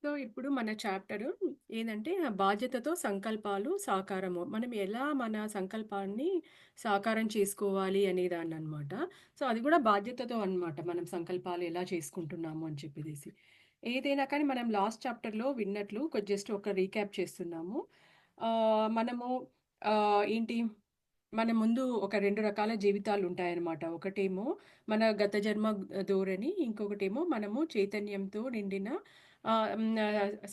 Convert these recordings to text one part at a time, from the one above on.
So, ఇప్పుడు మన chapter ఏదంటే బాధ్యతతో సంకల్పాలు సాకారము. మనం ఎలా మన సంకల్పాన్ని సాకారం చేసుకోవాలి అనే దాన్ననమాట. సో, అది గూడా బాధ్యతతో అనమాట. మనం సంకల్పాలు ఎలా చేసుకుంటున్నాము అని చెప్పేసేసి. ఏదైనా కానీ మనం లాస్ట్ చాప్టర్‌లో విన్నట్లు జస్ట్ ఒక రీక్యాప్ చేస్తున్నాము. మనము ఏంటి మన ముందు ఒక 2 రకాల జీవితాలుంటాయనమాట. ఒకటేమో మన గత జన్మ ధోరణి, ఇంకొకటేమో మనము చైతన్యంతో నిండిన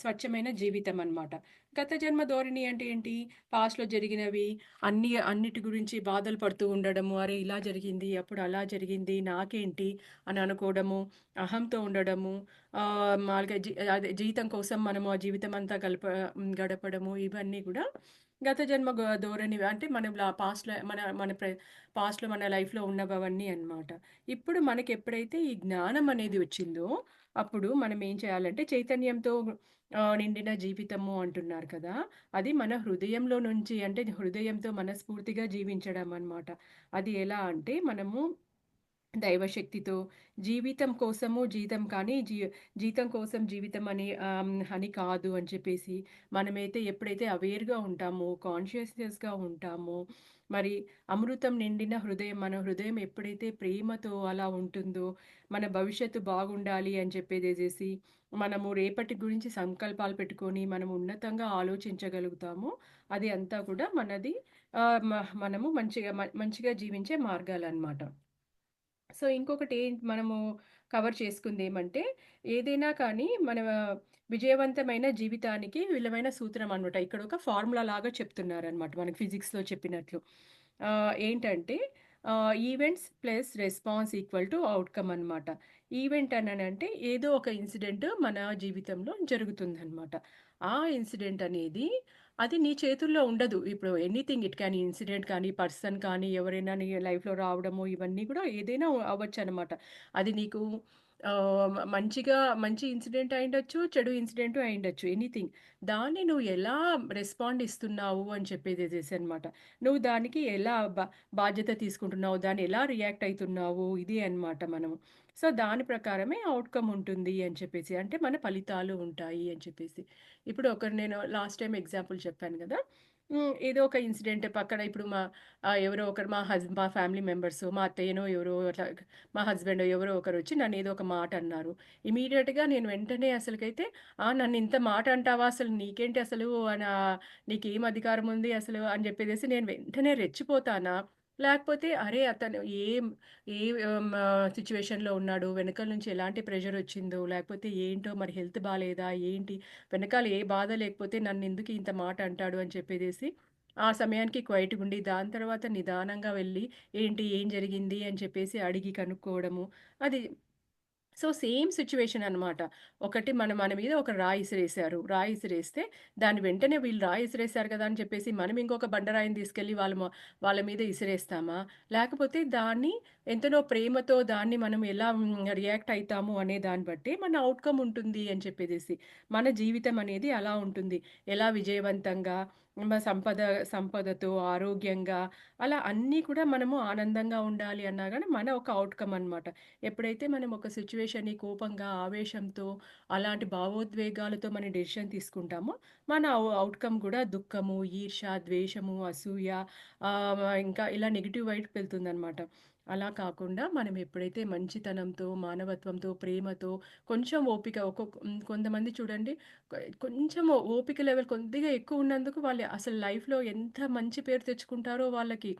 స్వచ్ఛమైన జీవితం అనమాట. గత జన్మ ధోరణి అంటే ఏంటి? పాస్ట్‌లో జరిగినవి అన్నిటి గురించి బాధలు పడుతూ ఉండడము. అరే! ఇలా జరిగింది, అప్పుడు అలా జరిగింది, నాకేంటి అని అనుకోవడము, అహంతో ఉండడము, మాములుగా అదే జీతం కోసం మనము ఆ జీవితమంతా గడపడము ఇవన్నీ గూడా గత జన్మ ధోరణి అంటే మనం పాస్ట్‌లో మన మన పాస్ట్‌లో మన లైఫ్‌లో ఉన్నవన్నీ అన్నమాట. ఇప్పుడు మనకెప్పుడైతే ఈ జ్ఞానం అనేది వచ్చిందో, అప్పుడు మనం ఏం చేయాలంటే చైతన్యంతో నిండిన జీవితము అంటున్నారు కదా! అది మన హృదయంలో నుంచి అంటే హృదయంతో మనస్ఫూర్తిగా జీవించడం అన్నమాట. అది ఎలా అంటే మనము దైవశక్తితో జీవితం కోసము జీతం కానీ జీతం కోసం జీవితం అని కాదు అని చెప్పేసి మనమైతే ఎప్పుడైతే అవేర్‌గా ఉంటామో, కాన్షియస్‌నెస్‌గా ఉంటామో, మరి అమృతం నిండిన హృదయం మన హృదయం ఎప్పుడైతే ప్రేమతో అలా ఉంటుందో, మన భవిష్యత్తు బాగుండాలి అని చెప్పేసేసి మనము రేపటి గురించి సంకల్పాలు పెట్టుకొని మనం ఉన్నతంగా ఆలోచించగలుగుతామో, అది అంతా కూడా మనది మనము మంచిగా జీవించే మార్గాలన్నమాట. సో, ఇంకొకటి మనము కవర్ చేసుకుందేమంటే, ఏదైనా కానీ మన విజయవంతమైన జీవితానికి విలువైన సూత్రం అనమాట. ఇక్కడొక ఫార్ములా లాగా చెప్తున్నారనమాట. మనకి ఫిజిక్స్‌లో చెప్పినట్లు. ఏంటంటే events plus response equal to outcome అనమాట. ఈవెంట్ అననంటే ఏదో ఒక ఇన్సిడెంట్ మన జీవితంలో జరుగుతుందనమాట. ఆ ఇన్సిడెంట్ అనేది అది నీ చేతుల్లో ఉండదు. ఇప్పుడు ఎనీథింగ్ ఇట్ క్యాన్ ఇన్సిడెంట్ కానీ, పర్సన్ కానీ, ఎవరైనా నీ లైఫ్‌లో రావడము ఇవన్నీ కూడా ఏదైనా అవ్వచ్చనమాట. అది నీకు మంచి ఇన్సిడెంట్ అయ్యుండొచ్చు, చెడు ఇన్సిడెంట్ అయ్యుండొచ్చు. ఎనీథింగ్. దాన్ని నువ్వు ఎలా రెస్పాండ్ ఇస్తున్నావు అని చెప్పేసేసనమాట. నువ్వు దానికి ఎలా బాధ్యత తీసుకుంటున్నావు, దాన్ని ఎలా రియాక్ట్ అయితున్నావు ఇది అన్నమాట మనము. సో, దాని ప్రకారమే ఔట్‌కమ్ ఉంటుంది అని చెప్పేసి. అంటే మన ఫలితాలు ఉంటాయి అని చెప్పేసి. ఇప్పుడు నేను లాస్ట్ టైమ్ ఎగ్జాంపుల్ చెప్పాను గదా! ఏదో ఒక ఇన్సిడెంట్ పక్కన ఇప్పుడు ఎవరో ఒకరు మా ఫ్యామిలీ మెంబర్సో, మా అత్తయ్యనో ఎవరో అట్లా మా హస్బెండో ఎవరో ఒకరొచ్చి నన్నేదో ఒక మాట అన్నారు. ఇమ్మీడియేట్‌గా నేను వెంటనే అసలకైతే నన్నింత మాట అంటావా? అసలు నీకేంటి అసలు నీకేం అధికారం ఉంది అసలు అని జెప్పేసేసి నేను వెంటనే రెచ్చిపోతానా? లేకపోతే అరే! అతను ఏ సిట్యుయేషన్‌లో ఉన్నాడు? వెనకాల నుంచి ఎలాంటి ప్రెషరొచ్చిందో, లేకపోతే ఏంటో మరి హెల్త్ బాలేదా? ఏంటి? వెనకాల ఏ బాధ లేకపోతే నన్నెందుకు ఇంత మాట అంటాడు అని చెప్పేసేసి, ఆ సమయానికి క్వైట్‌గుండి, దాని తర్వాత నిదానంగా వెళ్లి, ఏంటి? ఏం జరిగింది? అని చెప్పేసి అడిగి కనుక్కోవడము. అది సో, సేమ్ సిట్యుయేషన్ అనమాట. ఒకటి మన మీద ఒక రాయి ఇసిరేసారు. రాయి ఇసిరేస్తే దాన్ని వెంటనే వీళ్ళు రాయి ఇసిరేసారు కదా! అని చెప్పేసి మనం ఇంకొక బండరాయిని తీసుకెళ్ళి వాళ్ళ మీద ఇసిరేస్తామా? లేకపోతే దాన్ని ఎంతనో ప్రేమతో దాన్ని మనం ఎలా రియాక్ట్ అయితాము అనే దాన్ని బట్టి మన ఔట్‌కమ్ ఉంటుంది అని చెప్పేసేసి. మన జీవితం అనేది అలా ఉంటుంది. ఎలా విజయవంతంగా సంపదతో, ఆరోగ్యంగా అలా అన్నీ కూడా మనము ఆనందంగా ఉండాలి అన్నా గాని మన ఒక ఔట్‌కమ్ అనమాట. ఎప్పుడైతే మనం ఒక సిట్యుయేషన్‌ని కోపంగా, ఆవేశంతో, అలాంటి భావోద్వేగాలతో మనం డెసిషన్ తీసుకుంటామో, మన ఔట్‌కమ్ కూడా దుఃఖము, ఈర్ష్య, ద్వేషము, అసూయ ఇంకా ఇలా నెగెటివ్ వైపుకి వెళ్తుందనమాట. అలా కాకుండా మనం ఎప్పుడైతే మంచితనంతో, మానవత్వంతో, ప్రేమతో, కొంచెం ఓపిక కొంతమంది చూడండి కొంచెం ఓపిక లెవెల్ కొద్దిగా ఎక్కువున్నందుకు వాళ్ళు అసలు లైఫ్‌లో ఎంత మంచి పేరు తెచ్చుకుంటారో వాళ్ళకి.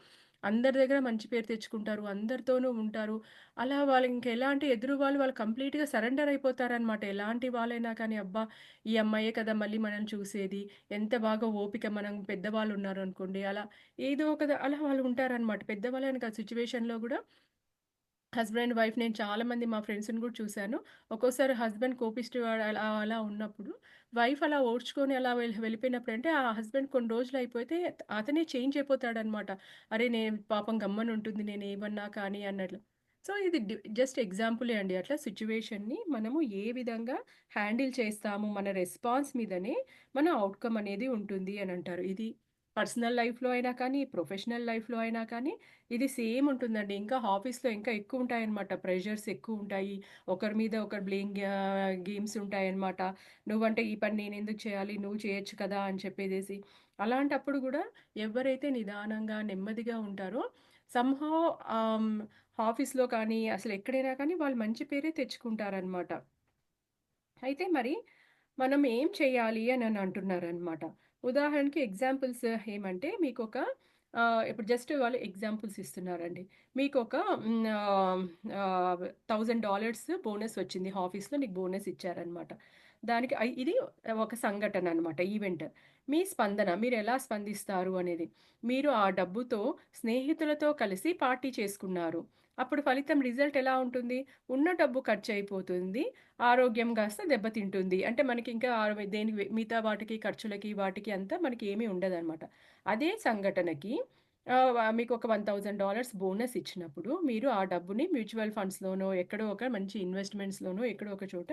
అందరి దగ్గర మంచి పేరు తెచ్చుకుంటారు. అందరితోనూ ఉంటారు. అలా వాళ్ళు ఇంకెలాంటి ఎదురు వాళ్ళు కంప్లీట్‌గా సరెండర్ అయిపోతారనమాట. ఎలాంటి వాళ్ళైనా కానీ, అబ్బా! ఈ అమ్మాయే కదా మళ్ళీ మనల్ని చూసేది. ఎంత బాగా ఓపిక మనం పెద్దవాళ్ళున్నారనుకోండి, అలా ఏదో అలా వాళ్ళు ఉంటారనమాట. పెద్దవాళ్ళని కాదు సిట్యుయేషన్‌లో గూడా హస్బెండ్ అండ్ వైఫ్ నేను చాలామంది మా ఫ్రెండ్స్‌ని గూడా చూసాను. ఒక్కోసారి హస్బెండ్ కోపిష్టివాడు అలా ఉన్నప్పుడు, వైఫ్ అలా ఓర్చుకొని అలా వెళ్ళిపోయినప్పుడంటే, ఆ హస్బెండ్ కొన్ని రోజులయిపోతే అతనే చేంజ్ అయిపోతాడనమాట. అరే! పాపం గమ్మునుంటుంది నేనేమన్నా కానీ అన్నట్లు. సో, ఇది జస్ట్ ఎగ్జాంపులే అండి. అట్లా సిట్యుయేషన్‌ని మనము ఏ విధంగా హ్యాండిల్ చేస్తాము, మన రెస్పాన్స్ మీదనే మన ఔట్‌కమ్ అనేది ఉంటుంది అనంటారు. ఇది పర్సనల్ లైఫ్‌లో అయినా కానీ, ప్రొఫెషనల్ లైఫ్‌లో అయినా కానీ, ఇది సేమ్ ఉంటుందండి. ఇంకా ఆఫీస్‌లో ఇంకా ఎక్కువుంటాయన్నమాట. ప్రెషర్స్ ఎక్కువుంటాయి. ఒకరి మీద ఒకరు గేమ్స్ ఉంటాయన్నమాట. నువ్వంటే ఈ పని నేనెందుకు చేయాలి? నువ్వు చేయొచ్చు కదా! అని చెప్పేసేసి. అలాంటప్పుడు గూడా ఎవరైతే నిదానంగా, నెమ్మదిగా ఉంటారో సమ్‌హౌ ఆహ్, ఆఫీస్‌లో కానీ, అసలెక్కడైనా కానీ వాళ్ళు మంచి పేరే తెచ్చుకుంటారనమాట. అయితే మరి మనం ఏం చేయాలి అని అంటున్నారనమాట. ఉదాహరణకి ఎగ్జాంపుల్స్ ఏమంటే మీకొక ఇప్పుడు జస్ట్ వాళ్ళు ఎగ్జాంపుల్స్ ఇస్తున్నారండి. మీకొక $1000 బోనస్ వచ్చింది. ఆఫీస్‌లో నీకు బోనస్ ఇచ్చారనమాట. దానికి ఇది ఒక సంఘటన అనమాట. ఈవెంట్. మీ స్పందన మీరెలా స్పందిస్తారు అనేది. మీరు ఆ డబ్బుతో స్నేహితులతో కలిసి పార్టీ చేసుకున్నారు. అప్పుడు ఫలితం రిజల్ట్ ఎలా ఉంటుంది? ఉన్న డబ్బు ఖర్చయిపోతుంది. ఆరోగ్యం కాస్త దెబ్బతింటుంది. అంటే మనకింకా దేనికి మిగతా వాటికి, ఖర్చులకి, వాటికి అంతా మనకి ఏమీ ఉండదనమాట. అదే సంఘటనకి మీకొక $1000 బోనస్ ఇచ్చినప్పుడు, మీరు ఆ డబ్బుని మ్యూచువల్ ఫండ్స్‌లోనో, ఎక్కడో ఒక మంచి ఇన్వెస్ట్‌మెంట్స్‌లోనో ఎక్కడో ఒక చోట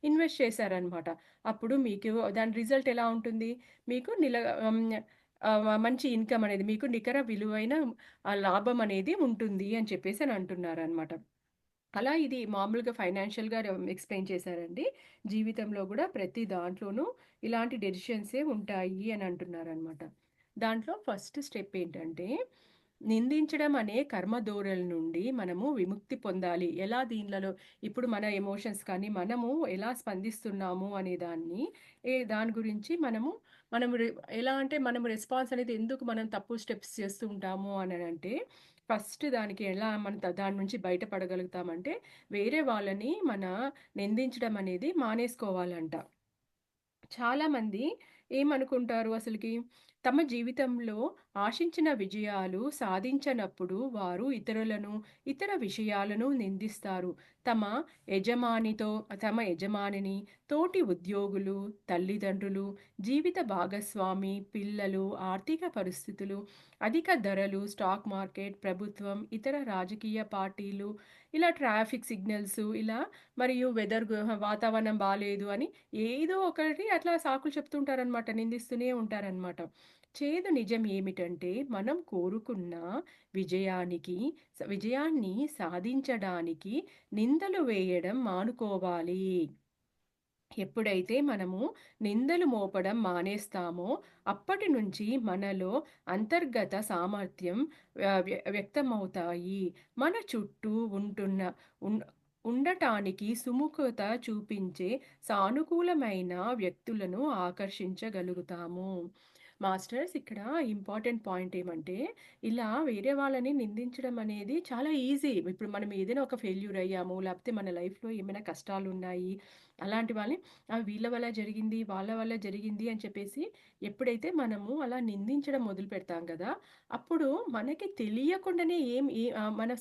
ఇన్వెస్ట్ చేశారనమాట. అప్పుడు మీకు దాని రిజల్ట్ ఎలా ఉంటుంది? మీకు మంచి ఇన్‌కమ్ అనేది మీకు నికర విలువైన లాభం అనేది ఉంటుంది అని చెప్పేసని అంటున్నారనమాట. అలా ఇది మామూలుగా ఫైనాన్షియల్‌గా ఎక్స్‌ప్లెయిన్ చేశారండి. జీవితంలో గూడా ప్రతి దాంట్లోనూ ఇలాంటి డెసిషన్సే ఉంటాయి అని అంటున్నారనమాట. దాంట్లో ఫస్ట్ స్టెప్ ఏంటంటే, నిందించడం అనే కర్మ ధోరణి నుండి మనము విముక్తి పొందాలి. ఎలా దీనిలలో ఇప్పుడు మన ఎమోషన్స్ కానీ, మనము ఎలా స్పందిస్తున్నాము అనే దాని గురించి మనము ఎలా అంటే మనం రెస్పాన్స్ అనేది ఎందుకు మనం తప్పు స్టెప్స్ చేస్తూ ఉంటాము అననంటే, ఫస్ట్ దానికి ఎలా మనం దాని నుంచి బయటపడగలుగుతామంటే, వేరే వాళ్ళని నిందించడం అనేది మానేసుకోవాలంట. చాలామంది ఏమనుకుంటారు అసలకి, తమ జీవితంలో ఆశించిన విజయాలు సాధించనప్పుడు వారు ఇతరులను, ఇతర విషయాలను నిందిస్తారు. తమ యజమానితో తమ యజమానిని, తోటి ఉద్యోగులు, తల్లిదండ్రులు, జీవిత భాగస్వామి, పిల్లలు, ఆర్థిక పరిస్థితులు, అధిక ధరలు, స్టాక్ మార్కెట్, ప్రభుత్వం, ఇతర రాజకీయ పార్టీలు, ఇలా ట్రాఫిక్ సిగ్నల్స్ ఇలా మరియు వాతావరణం బాలేదు అని ఏదో ఒకటి అట్లా సాకులు చెప్తుంటారనమాట. నిందిస్తూనే ఉంటారనమాట. చేదు నిజం ఏమిటంటే, మనం కోరుకున్న విజయాన్ని సాధించడానికి నిందలు వేయడం మానుకోవాలి. ఎప్పుడైతే మనము నిందలు మోపడం మానేస్తామో, అప్పటి నుంచి మనలో అంతర్గత సామర్థ్యం వ్యక్తమవుతాయి. మన చుట్టూ ఉన్ ఉండటానికి సుముఖత చూపించే సానుకూలమైన వ్యక్తులను ఆకర్షించగలుగుతాము. మాస్టర్స్ ఇక్కడ ఇంపార్టెంట్ పాయింట్ ఏమంటే, ఇలా వేరే వాళ్ళని నిందించడం అనేది చాలా ఈజీ. ఇప్పుడు మనం ఏదైనా ఒక ఫెయిల్యూర్ అయ్యాము, లేకపోతే మన లైఫ్‌లో ఏమైనా కష్టాలున్నాయి. అలాంటి వాళ్ళని వీళ్ళ వల్ల జరిగింది, వాళ్ళ వల్ల జరిగింది అని చెప్పేసి ఎప్పుడైతే మనము అలా నిందించడం మొదలుపెడతాం కదా! అప్పుడు మనకి తెలియకుండానే మన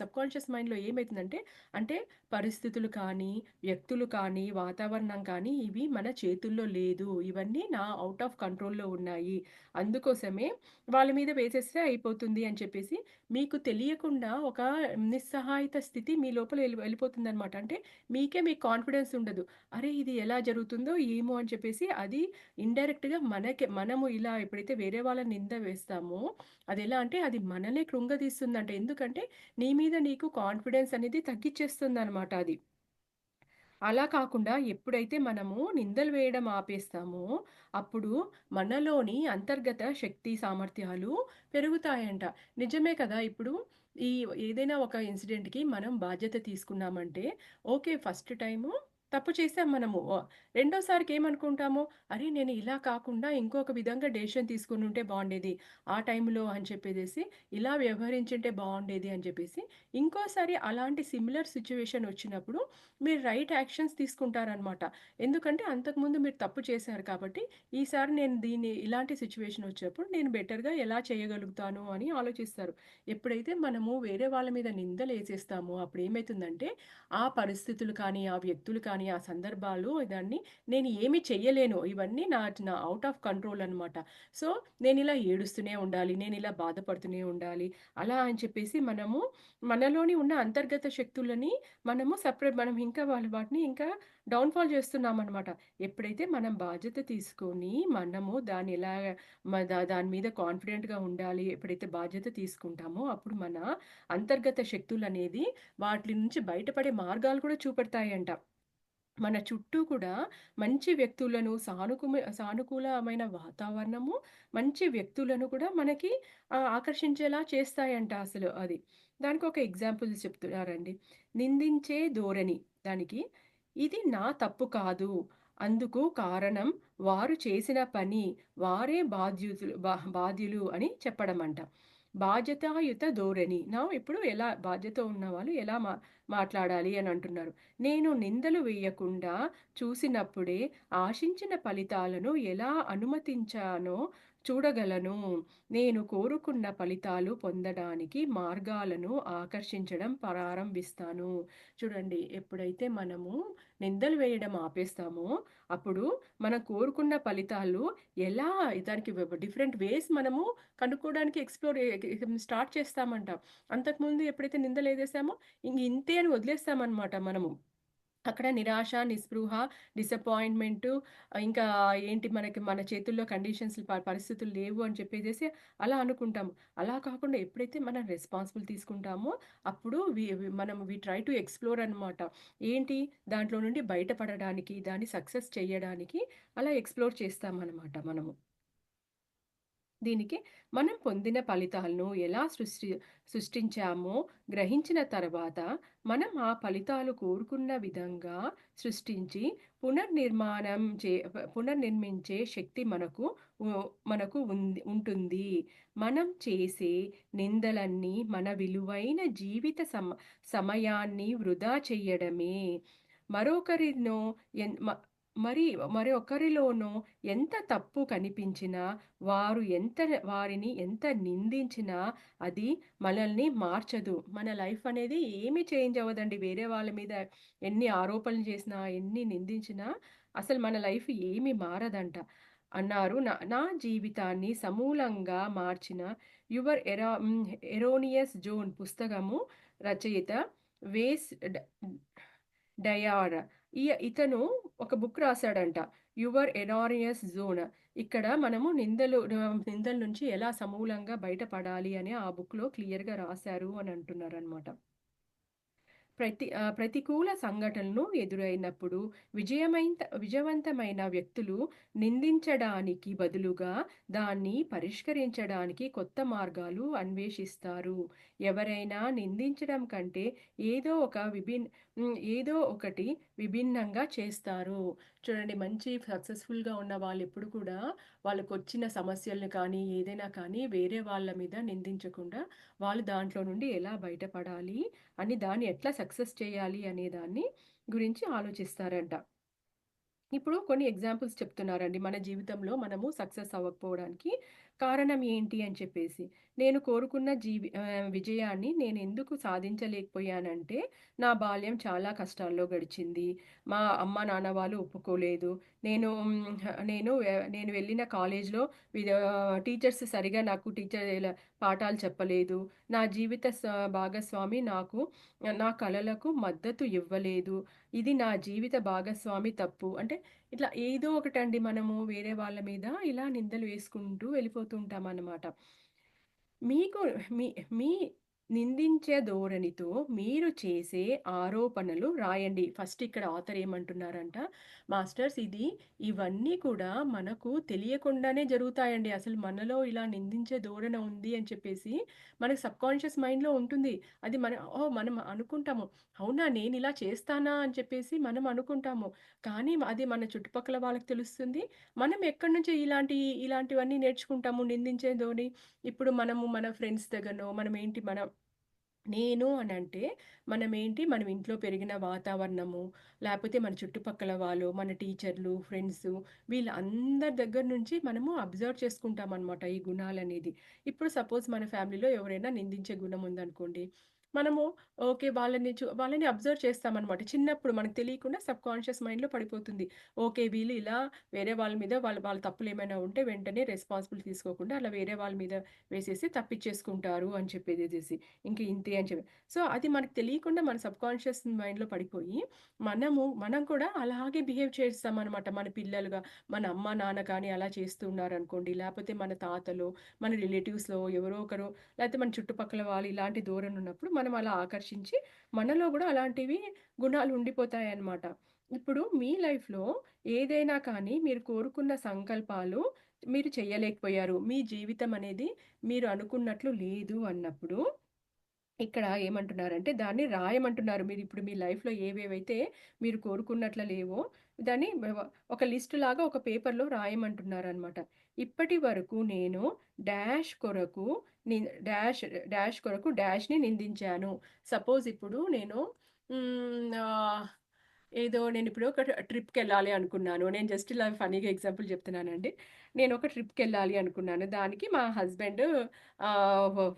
సబ్‌కాన్షియస్ మైండ్‌లో ఏమైతుందంటే, అంటే పరిస్థితులు కానీ, వ్యక్తులు కానీ, వాతావరణం కానీ ఇవి మన చేతుల్లో లేదు. ఇవన్నీ నా ఔట్ ఆఫ్ కంట్రోల్‌లో ఉన్నాయి. అందుకోసమే వాళ్ళ మీద వేసేస్తే అయిపోతుంది అని చెప్పేసి మీకు తెలియకుండా ఒక నిస్సహాయత స్థితి మీ లోపల వెళ్ళిపోతుందనమాట. అంటే మీకు కాన్ఫిడెన్స్ ఉండదు. అరే! ఇది ఎలా జరుగుతుందో ఏమో అని చెప్పేసి అది ఇండైరెక్ట్‌గా మనము ఇలా ఎప్పుడైతే వేరే వాళ్ళ నింద వేస్తామో అదెలా అంటే అది మనల్నే కృంగదీస్తుందంట. ఎందుకంటే నీ మీద నీకు కాన్ఫిడెన్స్ అనేది తగ్గిచ్చేస్తుందనమాట అది. అలా కాకుండా ఎప్పుడైతే మనము నిందలు వేయడం ఆపేస్తామో, అప్పుడు మనలోని అంతర్గత శక్తి సామర్థ్యాలు పెరుగుతాయంట. నిజమే కదా! ఇప్పుడు ఈ ఏదైనా ఒక ఇన్సిడెంట్‌కి మనం బాధ్యత తీసుకున్నామంటే, ఓకే. ఫస్ట్ టైము తప్పు చేసాం మనము. రెండోసారికి ఏమనుకుంటాము, అరే! నేను ఇలా కాకుండా ఇంకొక విధంగా డెసిషన్ తీసుకొనుంటే బావుండేది. ఆ టైంలో అని చెప్పేసేసి, ఇలా వ్యవహరించుంటే బావుండేది అని చెప్పేసి, ఇంకోసారి అలాంటి సిమిలర్ సిట్యుయేషన్ వచ్చినప్పుడు మీరు రైట్ యాక్షన్స్ తీసుకుంటారనమాట. ఎందుకంటే అంతకుముందు మీరు తప్పు చేశారు కాబట్టి, ఈసారి నేను ఇలాంటి సిట్యుయేషన్ వచ్చినప్పుడు నేను బెటర్‌గా ఎలా చేయగలుగుతాను అని ఆలోచిస్తారు. ఎప్పుడైతే మనము వేరే వాళ్ళ మీద నిందలేసేస్తామో అప్పుడేమైతుందంటే, ఆ పరిస్థితులు కానీ, ఆ వ్యక్తులు కానీ కానీ, ఆ సందర్భాలు దాన్ని నేను ఏమి చెయ్యలేను. ఇవన్నీ నా ఔట్ ఆఫ్ కంట్రోల్ అనమాట. సో, నేనిలా ఏడుస్తూనే ఉండాలి. నేనిలా బాధపడుతూనే ఉండాలి. అలా అని చెప్పేసి మనలోని ఉన్న అంతర్గత శక్తులని మనం ఇంకా వాటిని ఇంకా డౌన్‌ఫాల్ చేస్తున్నామనమాట. ఎప్పుడైతే మనం బాధ్యత తీసుకొని, మనము దాన్ని ఎలా దాని మీద కాన్ఫిడెంట్‌గా ఉండాలి. ఎప్పుడైతే బాధ్యత తీసుకుంటామో, అప్పుడు మన అంతర్గత శక్తులనేది వాటిలి నుంచి బయటపడే మార్గాలు కూడా చూపెడతాయంట. మన చుట్టూ కూడా మంచి వ్యక్తులను సానుకూలమైన వాతావరణము, మంచి వ్యక్తులను కూడా మనకి ఆకర్షించేలా చేస్తాయంట అసలు అది. దానికొక ఎగ్జాంపుల్ చెప్తున్నారండి. నిందించే ధోరణి దానికి, "ఇది నా తప్పు కాదు. అందుకు కారణం వారు చేసిన పని. వారే బాధ్యులు" అని చెప్పడమంట. బాధ్యతాయుత ధోరణి. ఇప్పుడు ఎలా బాధ్యత ఉన్నవాళ్ళు ఎలా మాట్లాడాలి అని అంటున్నారు. నేను నిందలు వేయకుండా చూసినప్పుడే ఆశించిన ఫలితాలను ఎలా అనుమతించానో చూడగలను. నేను కోరుకున్న ఫలితాలు పొందడానికి మార్గాలను ఆకర్షించడం ప్రారంభిస్తాను. చూడండి, ఎప్పుడైతే మనము నిందలు వేయడం ఆపేస్తామో, అప్పుడు మనం కోరుకున్న ఫలితాలు ఎలా దానికి డిఫరెంట్ వేస్ మనము కనుక్కోవడానికి స్టార్ట్ చేస్తామంట. అంతకుముందు ఎప్పుడైతే నిందలేసేసామో ఇంతే అని వదిలేస్తామనమాట మనము. అక్కడ నిరాశ, నిస్పృహ, డిసప్పాయింట్‌మెంటు ఇంకా ఏంటి మన చేతుల్లో పరిస్థితులు లేవు అని చెప్పేసేసి అలా అనుకుంటాము. అలా కాకుండా ఎప్పుడైతే మనం రెస్పాన్సిబుల్ తీసుకుంటామో అప్పుడు వి ట్రై టు ఎక్స్‌ప్లోర్ అనమాట. ఏంటి దాంట్లో నుండి బయటపడడానికి, దాన్ని సక్సెస్ చేయడానికి అలా ఎక్స్‌ప్లోర్ చేస్తామనమాట మనము. దీనికి మనం పొందిన ఫలితాలను ఎలా సృష్టించామో గ్రహించిన తర్వాత, మనం ఆ ఫలితాలు కోరుకున్న విధంగా సృష్టించి పునర్నిర్మించే శక్తి మనకు ఉంటుంది. మనం చేసే నిందలన్నీ మన విలువైన జీవిత సమయాన్ని వృధా చెయ్యడమే. మరొకరినో ఎన్ మ మరి మరొకరిలోనో ఎంత తప్పు కనిపించినా, వారిని ఎంత నిందించినా అది మనల్ని మార్చదు. మన లైఫ్ అనేది ఏమి చేంజ్ అవ్వదండి. వేరే వాళ్ళ మీద ఎన్ని ఆరోపణలు చేసినా, ఎన్ని నిందించినా అసలు మన లైఫ్ ఏమి మారదంట అన్నారు. నా నా జీవితాన్ని సమూలంగా మార్చిన 'ఎరోనియస్ జోన్' పుస్తకము రచయిత వేస్ డ డయార్. ఇతను ఒక బుక్ రాసాడంట. 'యువర్ ఎనారియస్ జోన్'. ఇక్కడ మనము నిందల నుంచి ఎలా సమూలంగా బయటపడాలి అని ఆ బుక్‌లో క్లియర్‌గా రాసారు అని అంటున్నారనమాట. ప్రతికూల సంఘటనలు ఎదురైనప్పుడు విజయవంతమైన వ్యక్తులు నిందించడానికి బదులుగా దాన్ని పరిష్కరించడానికి కొత్త మార్గాలు అన్వేషిస్తారు. ఎవరైనా నిందించడం కంటే ఏదో ఒక విభిన్ ఏదో ఒకటి విభిన్నంగా చేస్తారు. చూడండి, మంచి సక్సెస్‌ఫుల్‌గా ఉన్న వాళ్ళెప్పుడు కూడా వాళ్ళకొచ్చిన సమస్యలను కానీ, ఏదైనా కానీ వేరే వాళ్ళ మీద నిందించకుండా వాళ్ళు దాంట్లో నుండి ఎలా బయటపడాలి అని, దాన్ని ఎట్లా సక్సెస్ చేయాలి అనే దాన్ని గురించి ఆలోచిస్తారంట. ఇప్పుడు కొన్ని ఎగ్జాంపుల్స్ చెప్తున్నారండి. మన జీవితంలో మనము సక్సెస్ అవ్వకపోవడానికి కారణం ఏంటి అని చెప్పేసి. నేను కోరుకున్న విజయాన్ని నేనెందుకు సాధించలేకపోయానంటే, నా బాల్యం చాలా కష్టాల్లో గడిచింది. మా అమ్మ, నాన్న వాళ్ళు ఒప్పుకోలేదు. నేను నేను వెళ్ళిన కాలేజ్‌లో టీచర్స్ సరిగ్గా నాకు పాఠాలు చెప్పలేదు. నా జీవిత భాగస్వామి నా కలలకు మద్దతు ఇవ్వలేదు. ఇది నా జీవిత భాగస్వామి తప్పు. అంటే ఇట్లా ఏదో ఒకటండి, మనము వేరే వాళ్ళ మీద ఇలా నిందలు వేసుకుంటూ వెళ్ళిపోతూ ఉంటామన్నమాట. మీకు మీ మీ నిందించే ధోరణితో మీరు చేసే ఆరోపణలు రాయండి. ఫస్ట్ ఇక్కడ ఆథర్ ఏమంటున్నారంట, మాస్టర్స్ ఇవన్నీ కూడా మనకు తెలియకుండానే జరుగుతాయండి. అసలు మనలో ఇలా నిందించే ధోరణ ఉంది అని చెప్పేసి మనకు సబ్‌కాన్షియస్ మైండ్‌లో ఉంటుంది. అది మనం అనుకుంటాము. అవునా! నేనిలా చేస్తానా అని చెప్పేసి మనం అనుకుంటాము. కానీ అది మన చుట్టుపక్కల వాళ్ళకి తెలుస్తుంది. మనం ఎక్కడి నుంచి ఇలాంటివన్నీ నేర్చుకుంటాము నిందించే ధోని. ఇప్పుడు మన ఫ్రెండ్స్ దగ్గరనో నేను అనంటే మనం ఇంట్లో పెరిగిన వాతావరణము, లేపోతే మన చుట్టుపక్కల వాళ్ళు, మన టీచర్లు, ఫ్రెండ్సు వీళ్ళందరి దగ్గర నుంచి మనము అబ్జర్వ్ చేసుకుంటామనమాట ఈ గుణాలనేది. ఇప్పుడు సపోజ్ మన ఫ్యామిలీలో ఎవరైనా నిందించే గుణం ఉందనుకోండి. మనము ఓకే. వాళ్ళని అబ్జర్వ్ చేస్తామనమాట. చిన్నప్పుడు మనకు తెలియకుండా సబ్‌కాన్షియస్ మైండ్‌లో పడిపోతుంది. ఓకే. వీళ్ళు ఇలా వేరే వాళ్ళ మీద వాళ్ళ వాళ్ళ తప్పులేమైనా ఉంటే వెంటనే రెస్పాన్సిబిలిటీ తీసుకోకుండా అలా వేరే వాళ్ళ మీద వేసేసి తప్పిచ్చేసుకుంటారు అని చెప్పేసేసి. ఇంక ఇంతే అని చెప్పి. సో, అది మనకు తెలియకుండా మన సబ్‌కాన్షియస్ మైండ్‌లో పడిపోయి, మనం కూడా అలాగే బిహేవ్ చేస్తామనమాట. మన పిల్లలుగా, మన అమ్మ, నాన్న కానీ అలా చేస్తూ ఉన్నారనుకోండి, లేపోతే మన తాతలో, మన రిలేటివ్స్‌లో ఎవరో ఒకరు లేతే మన చుట్టుపక్కల వాళ్ళు ఇలాంటి ధోరణి ఉన్నప్పుడు మనం అలా ఆకర్షించి, మనలో గూడా అలాంటివి గుణాలు ఉండిపోతాయన్నమాట. ఇప్పుడు మీ లైఫ్‌లో ఏదైనా కానీ మీరు కోరుకున్న సంకల్పాలు మీరు చెయ్యలేకపోయారు. మీ జీవితం అనేది మీరు అనుకున్నట్లు లేదు అన్నప్పుడు ఇక్కడ ఏమంటున్నారంటే దాన్ని రాయమంటున్నారు. మీరిప్పుడు మీ లైఫ్‌లో ఏవేవైతే మీరు కోరుకున్నట్ల లేవో దాన్ని ఒక లిస్ట్ లాగా ఒక పేపర్‌లో రాయమంటున్నారనమాట. ఇప్పటి వరకు నేను డాష్ కొరకు ని డాష్ డాష్ కొరకు డాష్‌ని నిందించాను. సపోజ్ ఇప్పుడు నేను హ్మ్. నేనిప్పుడు ఒక ట్రిప్‌కెళ్ళాలి అనుకున్నాను. నేను జస్ట్ ఇలా ఫన్నీగా ఎగ్జాంపుల్ చెప్తున్నానండి. నేనొక ట్రిప్‌కెళ్ళాలి అనుకున్నాను. దానికి మా హస్బెండ్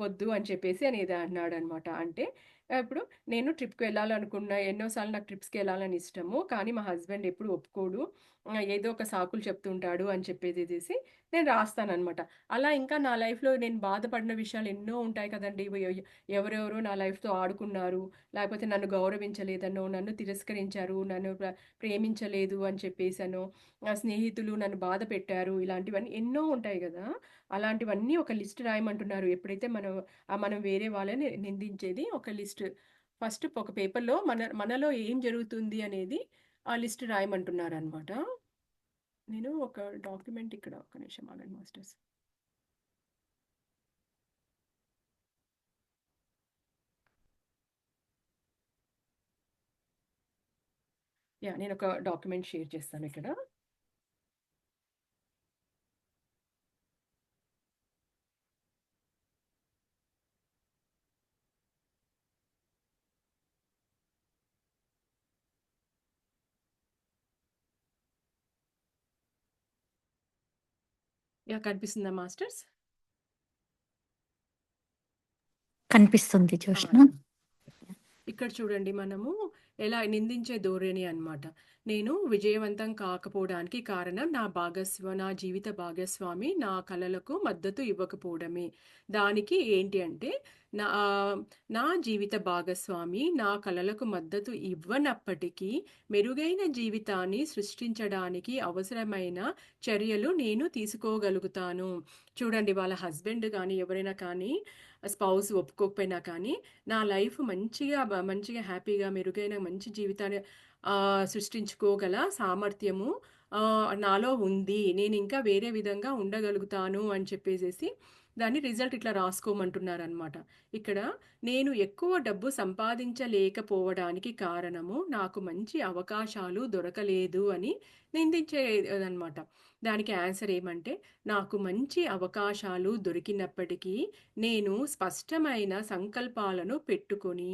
వద్దు అని చెప్పేసి అనేది అన్నాడనమాట. అంటే ఇప్పుడు నేను ట్రిప్‌కి వెళ్ళాలనుకున్న ఎన్నో సార్లు నాకు ట్రిప్స్‌కెళ్ళాలని ఇష్టము. కానీ మా హస్బెండ్ ఎప్పుడు ఒప్పుకోడు. ఏదో ఒక సాకులు చెప్తుంటాడు అని చెప్పేసేసేసి నేను రాస్తాననమాట. అలా ఇంకా నా లైఫ్‌లో నేను బాధపడిన విషయాలు ఎన్నో ఉంటాయి కదండీ! ఎవరెవరో నా లైఫ్‌తో ఆడుకున్నారు. లేకపోతే నన్ను గౌరవించలేదనో, నన్ను తిరస్కరించారు, నన్ను ప్రేమించలేదు అని చెప్పేసనో, నా స్నేహితులు నన్ను బాధ పెట్టారు. ఇలాంటివన్నీ ఎన్నో ఉంటాయి గదా! అలాంటివన్నీ ఒక లిస్ట్ రాయమంటున్నారు. ఎప్పుడైతే మనం వేరే వాళ్ళని నిందించేది ఒక లిస్ట్. ఫస్ట్ ఒక పేపర్‌లో మనలో ఏం జరుగుతుంది అనేది ఆ లిస్ట్ రాయమంటున్నారనమాట. నేను ఒక డాక్యుమెంట్ ఇక్కడ ఒక్క నిమిషం ఆగండి మాస్టర్స్. యాహ్! నేనొక డాక్యుమెంట్ షేర్ చేస్తానిక్కడ. యాహ్! కనిపిస్తుందా మాస్టర్స్? కనిపిస్తుంది ఆ! జోష్న. ఇక్కడ చూడండి మనము ఎలా నిందించే ధోరణి అన్నమాట. నేను విజయవంతం కాకపోవడానికి కారణం నా జీవిత భాగస్వామి నా కలలకు మద్దతు ఇవ్వకపోవడమే. దానికి ఏంటి అంటే నా నా జీవిత భాగస్వామి నా కలలకు మద్దతు ఇవ్వనప్పటికీ మెరుగైన జీవితాన్ని సృష్టించడానికి అవసరమైన చర్యలు నేను తీసుకోగలుగుతాను. చూడండి వాళ్ళ హస్బెండ్ గానీ, ఎవరైనా కానీ స్పౌస్ ఒప్పుకోకపోయినా కానీ నా లైఫ్ మంచిగా హ్యాపీగా మెరుగైన మంచి జీవితాన్ని సృష్టించుకోగల సామర్థ్యము నాలో ఉంది. నేనింకా వేరే విధంగా ఉండగలుగుతాను అని చెప్పేసేసి దాన్ని రిజల్ట్ ఇట్లా రాసుకోమంటున్నారనమాట. ఇక్కడ నేను ఎక్కువ డబ్బు సంపాదించలేకపోవడానికి కారణము నాకు మంచి అవకాశాలు దొరకలేదు అని నిందించేదనమాట. దానికి ఆన్సర్ ఏమంటే నాకు మంచి అవకాశాలు దొరికినప్పటికీ నేను స్పష్టమైన సంకల్పాలను పెట్టుకొని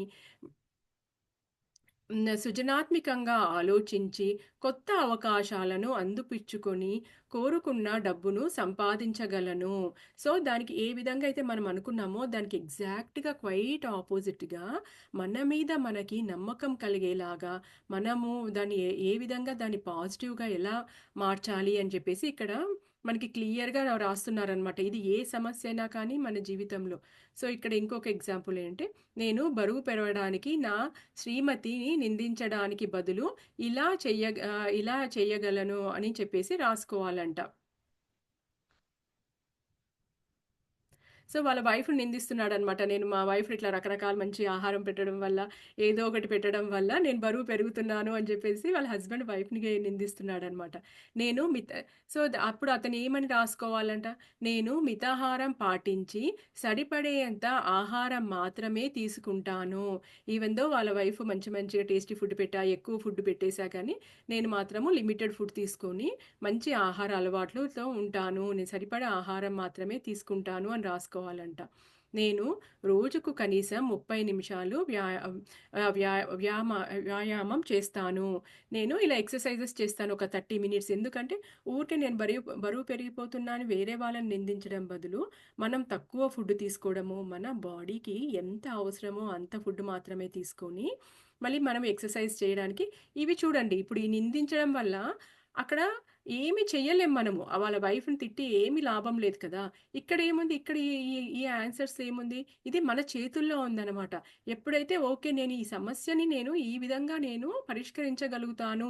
సృజనాత్మకంగా ఆలోచించి కొత్త అవకాశాలను అందిపుచ్చుకొని కోరుకున్న డబ్బును సంపాదించగలను. సో, దానికి ఏ విధంగా అయితే మనం అనుకున్నామో దానికి ఎగ్జాక్ట్‌గా క్వైట్ ఆపోజిట్‌గా మన మీద మనకి నమ్మకం కలిగేలాగా మనము దాన్ని ఏ విధంగా దాన్ని పాజిటివ్‌గా ఎలా మార్చాలి అని చెప్పేసి ఇక్కడ మనకి క్లియర్‌గా రాస్తున్నారనమాట. ఇది ఏ సమస్య అయినా కానీ మన జీవితంలో. సో, ఇక్కడ ఇంకొక ఎగ్జాంపుల్ ఏంటి నేను బరువు పెరగడానికి నా శ్రీమతిని నిందించడానికి బదులు ఇలా చెయ్యగలను అని చెప్పేసి రాసుకోవాలంట. సో, వాళ్ళ వైఫ్‌ని నిందిస్తున్నాడనమాట. నేను మా వైఫ్‌ని ఇట్లా రకరకాల మంచి ఆహారం పెట్టడం వల్ల, ఏదో ఒకటి పెట్టడం వల్ల నేను బరువు పెరుగుతున్నాను అని చెప్పేసి వాళ్ళ హస్బెండ్ వైఫ్‌ని నిందిస్తున్నాడనమాట. నేను మిత సో, అప్పుడు అతను ఏమని రాసుకోవాలంట, నేను మితాహారం పాటించి సరిపడేంత ఆహారం మాత్రమే తీసుకుంటాను. ఈవెన్ దో వాళ్ళ వైఫ్ మంచిగా టేస్టీ ఫుడ్ ఎక్కువ ఫుడ్ పెట్టేసా కానీ, నేను మాత్రము లిమిటెడ్ ఫుడ్ తీసుకొని మంచి ఆహార అలవాట్లుతో ఉంటాను. నేను సరిపడా ఆహారం మాత్రమే తీసుకుంటాను అని రాసుకోవాలంట. నేను రోజుకు కనీసం 30 నిమిషాలు ఆహ్, వ్యా వ్యామ వ్యాయామం చేస్తాను. నేను ఇలా ఎక్సర్‌సైజెస్ చేస్తాను ఒక 30 మినిట్స్. ఎందుకంటే ఊరికే నేను బరువు పెరిగిపోతున్నా అని వేరే వాళ్ళని నిందించడం బదులు, మనం తక్కువ ఫుడ్ తీసుకోవడము, మన బాడీకి ఎంత అవసరమో అంత ఫుడ్ మాత్రమే తీసుకొని, మళ్ళీ మనం ఎక్సర్‌సైజ్ చేయడానికి ఇవి చూడండి. ఇప్పుడు ఈ నిందించడం వల్ల అక్కడ ఏమి చెయ్యలేం మనము. వాళ్ళ వైఫ్‌ని తిట్టి ఏమి లాభం లేదు కదా! ఇక్కడేముంది? ఇక్కడ ఈ ఈ ఈ ఆన్సర్స్ ఏముంది? ఇది మన చేతుల్లో ఉందనమాట. ఎప్పుడైతే ఓకే. నేను ఈ సమస్యని ఈ విధంగా పరిష్కరించగలుగుతాను.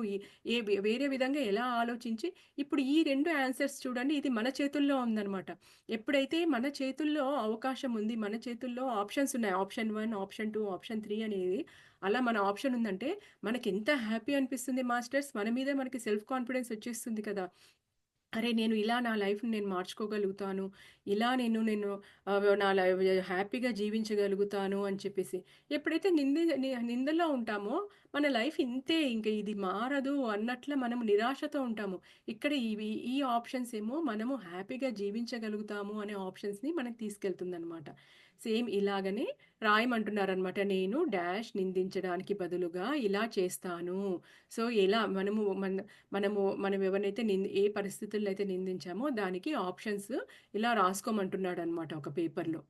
వేరే విధంగా ఎలా ఆలోచించి ఇప్పుడు ఈ 2 ఆన్సర్స్ చూడండి. ఇది మన చేతుల్లో ఉందనమాట. ఎప్పుడైతే మన చేతుల్లో అవకాశం ఉంది. మన చేతుల్లో ఆప్షన్స్ ఉన్నాయి. ఆప్షన్ 1, ఆప్షన్ 2, ఆప్షన్ 3 అనేది అలా మన ఆప్షన్ ఉందంటే మనకెంత హ్యాపీ అనిపిస్తుంది మాస్టర్స్. మన మీద మనకి సెల్ఫ్ కాన్ఫిడెన్స్ వచ్చేస్తుంది కదా! అరే! నేను ఇలా నా లైఫ్‌ని నేను మార్చుకోగలుగుతాను. ఇలా నేను నా హ్యాపీగా జీవించగలుగుతాను అని చెప్పేసి. ఎప్పుడైతే నిందలో ఉంటామో మన లైఫ్ ఇంతే ఇంక ఇది మారదు అన్నట్ల మనం నిరాశతో ఉంటాము. ఇక్కడ ఈ ఆప్షన్స్ ఏమో మనము హ్యాపీగా జీవించగలుగుతాము అనే ఆప్షన్స్‌ని మనకు తీసుకెళ్తుందనమాట. సేమ్ ఇలాగనే రాయమంటున్నారనమాట. నేను డాష్ నిందించడానికి బదులుగా ఇలా చేస్తాను. సో, ఎలా మనం ఎవరినైతే ఏ పరిస్థితుల్లో అయితే నిందించామో దానికి ఆప్షన్స్ ఇలా రాసుకోమంటున్నాడనమాట ఒక పేపర్‌లో.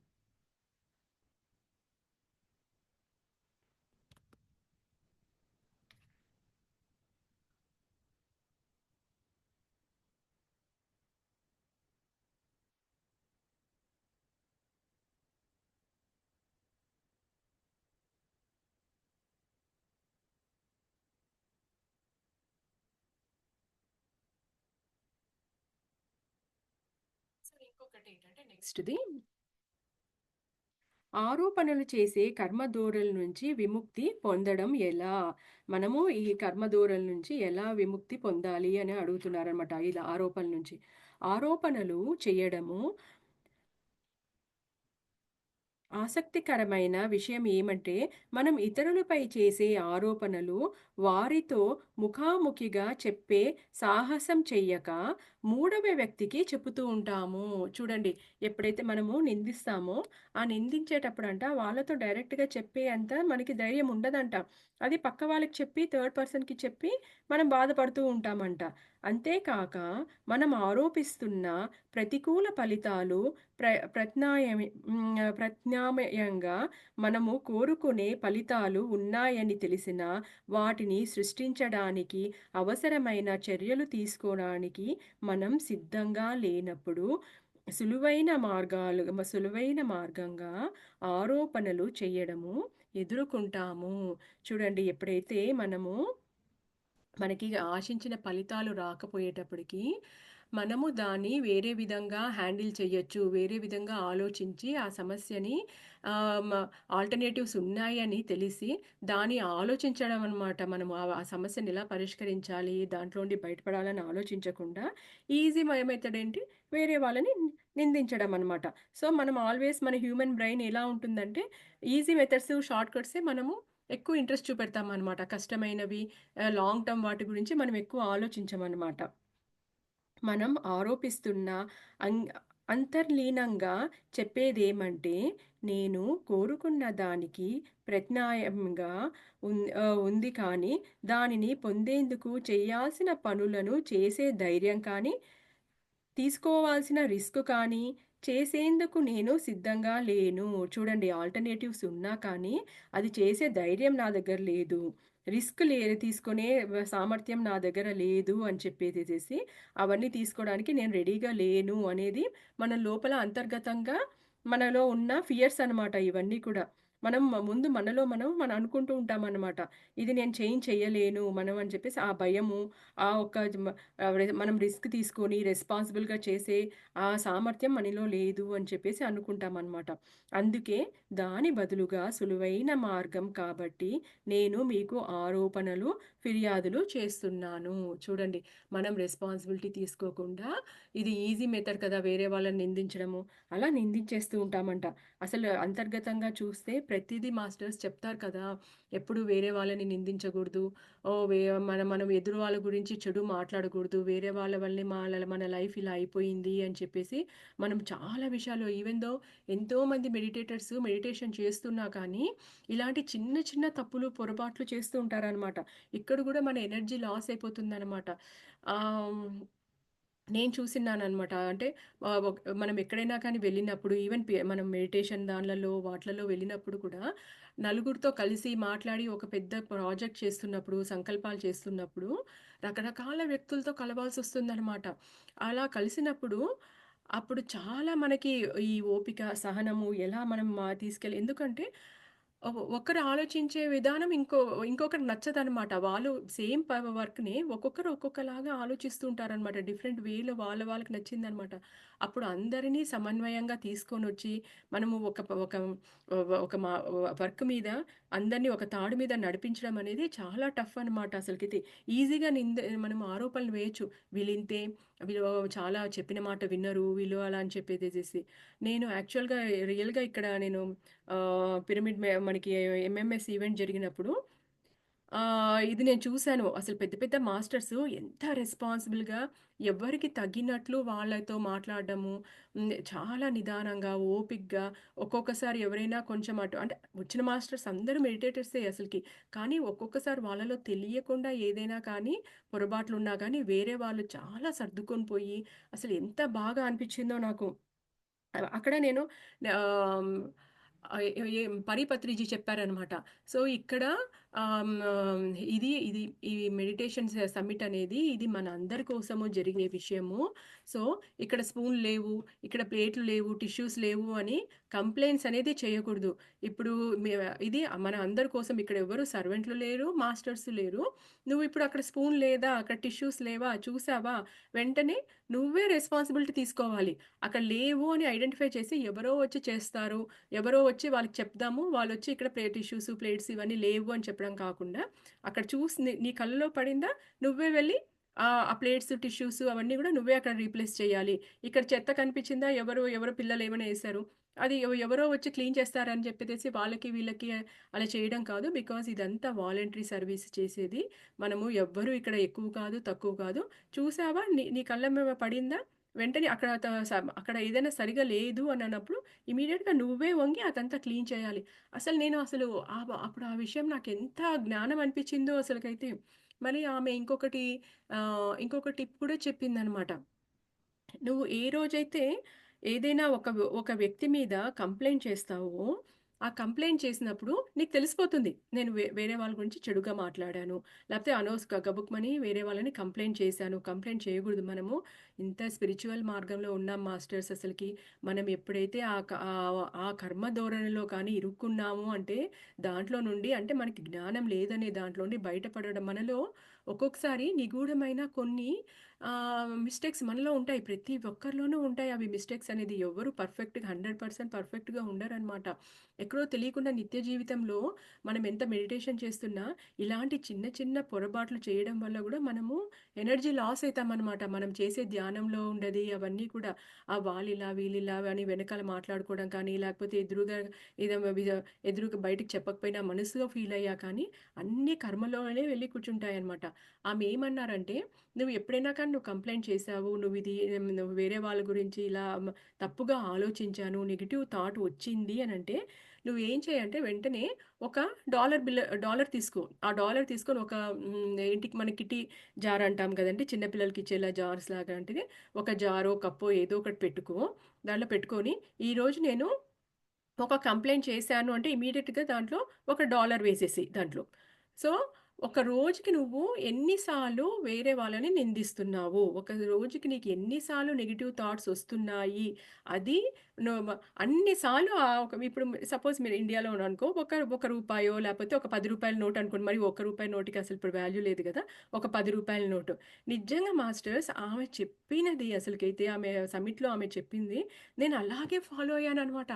సో, ఇంకొకటేంటంటే నెక్స్ట్‌ది ఆరోపణలు చేసే కర్మదోరల నుంచి విముక్తి పొందడం ఎలా? మనము ఈ కర్మదోరల నుంచి ఎలా విముక్తి పొందాలి అని అడుగుతున్నారనమాట. ఇలా ఆరోపణల నుంచి. ఆరోపణలు చేయడము ఆసక్తికరమైన విషయం ఏమంటే, మనం ఇతరులపై చేసే ఆరోపణలు వారితో ముఖాముఖిగా చెప్పే సాహసం చెయ్యక, మూడవ వ్యక్తికి చెప్పుతూ ఉంటాము. చూడండి, ఎప్పుడైతే మనము నిందిస్తామో, ఆ నిందించేటప్పుడంట వాళ్ళతో డైరెక్ట్‌గా చెప్పే అంత మనకి ధైర్యం ఉండదంట. అది పక్క వాళ్ళకి చెప్పి, థర్డ్ పర్సన్‌కి చెప్పి మనం బాధపడుతూ ఉంటామంట. అంతేకాక, మనం ఆరోపిస్తున్న ప్రతికూల ఫలితాలు ప్ర ప్రత్నాయమి ప్రత్యామ్నాయంగా మనము కోరుకునే ఫలితాలు ఉన్నాయని తెలిసినా, వాటిని సృష్టించడానికి అవసరమైన చర్యలు తీసుకోడానికి మనం సిద్ధంగా లేనప్పుడు, సులువైన మార్గంగా ఆరోపణలు చేయడము ఎదుర్కొంటాము. చూడండి, ఎప్పుడైతే మనకి ఆశించిన ఫలితాలు రాకపోయేటప్పటికి, మనము దాన్ని వేరే విధంగా హ్యాండిల్ చేయొచ్చు. వేరే విధంగా ఆలోచించి ఆ సమస్యని ఆహ్, మ ఆల్టర్‌నేటివ్స్ ఉన్నాయని తెలిసి దాన్ని ఆలోచించడం అన్నమాట. మనము ఆ సమస్యని ఎలా పరిష్కరించాలి, దాంట్లో నుండి బయటపడాలని ఆలోచించకుండా మెథడ్ ఏంటి, వేరే వాళ్ళని నిందించడం అన్నమాట. సో, మనం ఆల్వేస్ మన హ్యూమన్ బ్రెయిన్ ఎలా ఉంటుందంటే, ఈజీ మెథడ్స్, షార్ట్ కట్సే మనము ఎక్కువ ఇంట్రెస్ట్ చూపెడతామన్నమాట. కష్టమైనవి లాంగ్ టర్మ్ వాటి గురించి మనం ఎక్కువ ఆలోచించమనమాట. మనం ఆరోపిస్తున్న అం అంతర్లీనంగా చెప్పేదేమంటే, నేను కోరుకున్న దానికి ప్రత్యామ్నాయంగా ఉంది కానీ, దానిని పొందేందుకు చేయాల్సిన పనులను చేసే ధైర్యం కానీ తీసుకోవాల్సిన రిస్క్ కానీ, చేసేందుకు నేను సిద్ధంగా లేను. చూడండి, ఆల్టర్‌నేటివ్స్ ఉన్నా కానీ, అది చేసే ధైర్యం నా దగ్గర లేదు. రిస్క్ తీసుకునే సామర్థ్యం నా దగ్గర లేదు అని చెప్పేసేసేసి, అవన్నీ తీసుకోవడానికి నేను రెడీగా లేను అనేది మన లోపల అంతర్గతంగా మనలో ఉన్న ఫియర్స్ అనమాట ఇవన్నీ కూడా. ముందు మనం అనుకుంటూ ఉంటామనమాట. ఇది నేను చెయ్యలేను అని చెప్పేసి ఆ భయము, ఆ ఒక్క మనం రిస్క్ తీసుకొని రెస్పాన్సిబుల్‌గా చేసే ఆ సామర్థ్యం మనలో లేదు అని చెప్పేసి అనుకుంటామనమాట. అందుకే దాని బదులుగా సులువైన మార్గం కాబట్టి నేను మీకు ఆరోపణలు, ఫిర్యాదులు చేస్తున్నాను. చూడండి, మనం రెస్పాన్సిబిలిటీ తీసుకోకుండా ఇది ఈజీ మెథడ్ కదా! వేరే వాళ్ళని నిందించడము, అలా నిందించేస్తూ ఉంటామంట. అసలు అంతర్గతంగా చూస్తే ప్రతీదీ మాస్టర్స్ చెప్తారు కదా! ఎప్పుడు వేరే వాళ్ళని నిందించకూడదు. ఓహ్! మనం ఎదురు వాళ్ళ గురించి చెడు మాట్లాడకూడదు. వేరే వాళ్ళ వల్లే మన లైఫ్ ఇలా అయిపోయింది అని చెప్పేసి, మనం చాలా విషయాలు ఈవెన్ దో ఎంతోమంది మెడిటేటర్స్ మెడిటేషన్ చేస్తున్నా కానీ, ఇలాంటి చిన్న చిన్న తప్పులు, పొరపాట్లు చేస్తూ ఉంటారనమాట. ఇక్కడ గూడా మన ఎనర్జీ లాస్ అయిపోతుందనమాట. ఆహ్, నేను చూసిన్నాననమాట. అంటే మనం ఎక్కడైనా కానీ వెళ్ళినప్పుడు ఈవెన్ మనం మెడిటేషన్ దాన్లలో వాట్లలో వెళ్ళినప్పుడు కూడా నలుగురితో కలిసి మాట్లాడి ఒక పెద్ద ప్రాజెక్ట్ చేస్తున్నప్పుడు, సంకల్పాలు చేస్తున్నప్పుడు రకరకాల వ్యక్తులతో కలవాల్సొస్తుందనమాట. అలా కలిసినప్పుడు అప్పుడు చాలా మనకి ఈ ఓపిక, సహనము ఎలా మనం ఎందుకంటే ఒకరు ఆలోచించే విధానం ఇంకొకరికి నచ్చదనమాట. వాళ్ళు సేమ్ వర్క్‌ని ఒక్కొక్కరు ఒక్కొక్కలాగా ఆలోచిస్తూ ఉంటారనమాట. డిఫరెంట్ వేలో వాళ్ళకి నచ్చిందనమాట. అప్పుడు అందరినీ సమన్వయంగా తీసుకొనొచ్చి మనము ఒక ప ఒక ఒక మా వర్క్ మీద అందరిని ఒక తాడు మీద నడిపించడం అనేది చాలా టఫ్ అనమాట అసలకైతే. ఈజీగా మనం ఆరోపణలు వేయొచ్చు. వీళ్ళింతే, వీళ్ళు చాలా చెప్పిన మాట వినరు, వీళ్ళు అలా అని చెప్పేసేసి. నేను యాక్చువల్‌గా రియల్‌గా ఇక్కడ నేను పిరమిడ్ మనకి ఎంఎంఎస్ ఈవెంట్ జరిగినప్పుడు ఇది నేను చూసాను. అసలు పెద్ద పెద్ద మాస్టర్సు ఎంత రెస్పాన్సిబుల్‌గా ఎవ్వరికి తగ్గినట్లు వాళ్ళతో మాట్లాడడము. చాలా నిదానంగా, ఓపికగా ఒక్కొక్కసారి ఎవరైనా కొంచెం అటు అంటే వచ్చిన మాస్టర్స్ అందరూ మెడిటేటర్సే అసలకి. కానీ ఒక్కొక్కసారి వాళ్ళలో తెలియకుండా ఏదైనా కానీ పొరపాట్లున్నా గానీ వేరే వాళ్ళు చాలా సర్దుకొని పోయి అసలు ఎంత బాగా అనిపించిందో నాకు. అక్కడ నేను ఆహ్, ఆహ్, ఏ పరిపత్రిజీ చెప్పారనమాట. సో, ఇక్కడ ఇది ఈ మెడిటేషన్ సమ్మిట్ అనేది ఇది మన అందరి కోసము జరిగే విషయము. సో, ఇక్కడ స్పూన్లు లేవు, ఇక్కడ ప్లేట్లు లేవు, టిష్యూస్ లేవు అని కంప్లెయింట్స్ అనేది చేయకూడదు. ఇప్పుడు మే ఇది మన అందరి కోసం ఇక్కడ ఎవరు సర్వెంట్లు లేరు, మాస్టర్స్ లేరు. నువ్వు ఇప్పుడు అక్కడ స్పూన్ లేదా, అక్కడ టిష్యూస్ లేవా, చూసావా? వెంటనే నువ్వే రెస్పాన్సిబిలిటీ తీసుకోవాలి. అక్కడ లేవు అని ఐడెంటిఫై చేసి ఎవరో వచ్చి చేస్తారు. ఎవరో వచ్చి వాళ్ళకి చెప్దాము. వాళ్ళొచ్చి ఇక్కడ టిష్యూస్, ప్లేట్స్ ఇవన్నీ లేవు అని చెప్పడం కాకుండా, అక్కడ చూసి నీ కళ్ళలో పడిందా నువ్వే వెళ్లి ఆ ప్లేట్స్, టిష్యూస్ అవన్నీ గూడా నువ్వే అక్కడ రీప్లేస్ చేయాలి. ఇక్కడ చెత్త కనిపించిందా ఎవరో పిల్లలు ఏమైనా ఏసారు. అది ఎవరో వచ్చి క్లీన్ చేస్తారని చెప్పేసేసి వాళ్ళకి, వీళ్ళకి అలా చేయడం కాదు. బికాజ్ ఇదంతా వాలంటరీ సర్వీస్ చేసేది. మనము ఎవ్వరు ఇక్కడ ఎక్కువ కాదు, తక్కువ కాదు. చూసావా నీ కళ్ళ మీద పడిందా? వెంటనే అక్కడ ఏదైనా సరిగ్గా లేదు అని అన్నప్పుడు ఇమ్మీడియేట్‌గా నువ్వే వంగి అదంతా క్లీన్ చేయాలి. అసలు అప్పుడు ఆ విషయం నాకెంత జ్ఞానం అనిపించిందో అసలకైతే. మళ్ళీ ఆమె ఇంకొక టిప్ కూడా చెప్పిందనమాట. నువ్వు ఏ రోజైతే ఏదైనా ఒక వ్యక్తి మీద కంప్లెయింట్ చేస్తావో, ఆ కంప్లెయింట్ చేసినప్పుడు నీకు తెలిసిపోతుంది. నేను వేరే వాళ్ళ గురించి చెడుగా మాట్లాడాను. లేకపోతే గబుక్మని వేరే వాళ్ళని కంప్లెయింట్ చేశాను. కంప్లెయింట్ చేయకూడదు మనము. ఇంత స్పిరిచ్యువల్ మార్గంలో ఉన్నాం మాస్టర్స్ అసలకి. మనం ఎప్పుడైతే ఆ కర్మ ధోరణిలో కానీ ఇరుక్కున్నాము అంటే, దాంట్లో నుండి అంటే మనకి జ్ఞానం లేదనే దాంట్లో నుండి బయటపడడం మనలో ఒక్కొక్కసారి నిగూఢమైన కొన్ని మిస్టేక్స్ మనలో ఉంటాయి. ప్రతి ఒక్కరిలోనూ ఉంటాయి అవి మిస్టేక్స్ అనేది. ఎవ్వరు పర్ఫెక్ట్‌గా 100% పర్ఫెక్ట్‌గా ఉండరనమాట. ఎక్కడో తెలియకుండా నిత్య జీవితంలో మనం ఎంత మెడిటేషన్ చేస్తున్నా, ఇలాంటి చిన్న చిన్న పొరపాట్లు చేయడం వల్ల గూడా మనము ఎనర్జీ లాస్ అయితామనమాట. మనం చేసే ధ్యానంలో ఉండేది అవన్నీ కూడా వాళ్ళిలా, వీళ్ళిలా అని వెనకాల మాట్లాడుకోవడం కానీ, లేకపోతే ఎదురుగా బయటికి చెప్పకపోయినా మనసులో ఫీల్ అయ్యా కానీ, అన్నీ కర్మలోనే వెళ్ళి కూర్చుంటాయనమాట. ఆమె ఏమన్నారంటే నువ్వు ఎప్పుడైనా కానీ నువ్వు కంప్లెయింట్ చేశావు. నువ్వు వేరే వాళ్ళ గురించి ఇలా తప్పుగా ఆలోచించాను. నెగెటివ్ థాట్ వచ్చింది అనంటే, నువ్వేం చేయంటే వెంటనే ఒక డాలర్ తీసుకో. ఆ డాలర్ తీసుకొని ఇంటికి మన కిటీ జార్ అంటాం కదండీ! చిన్న పిల్లలకి ఇచ్చేలా జార్స్ లాంటిది. ఒక జారో, కప్పో ఏదో ఒకటి పెట్టుకో. దాంట్లో పెట్టుకొని, ఈరోజు నేను ఒక కంప్లెయింట్ చేశాను అంటే ఇమ్మీడియేట్‌గా దాంట్లో ఒక డాలర్ వేసేసేయి దాంట్లో. సో, ఒక రోజుకి నువ్వు ఎన్ని సార్లు వేరే వాళ్ళని నిందిస్తున్నావు? ఒక రోజుకి నీకు ఎన్ని సార్లు నెగెటివ్ థాట్స్ ఒస్తున్నాయి? అది నువ్వు అన్ని సార్లు ఇప్పుడు సపోజ్ మీరు ఇండియాలో ఉన్నారనుకో, ఒక రూపాయో లేపోతే ఒక రూ. 10 నోట్ అనుకోండి. మరి ఒక్క రూపాయి నోట్‌కి అసలు ఇప్పుడు వాల్యూ లేదు గదా! ఒక రూ. 10 నోటు. నిజంగా మాస్టర్స్ ఆమె చెప్పినది అసలకైతే ఆమె సమ్మిట్‌లో ఆమె చెప్పింది నేను అలాగే ఫాలో అయ్యాననమాట.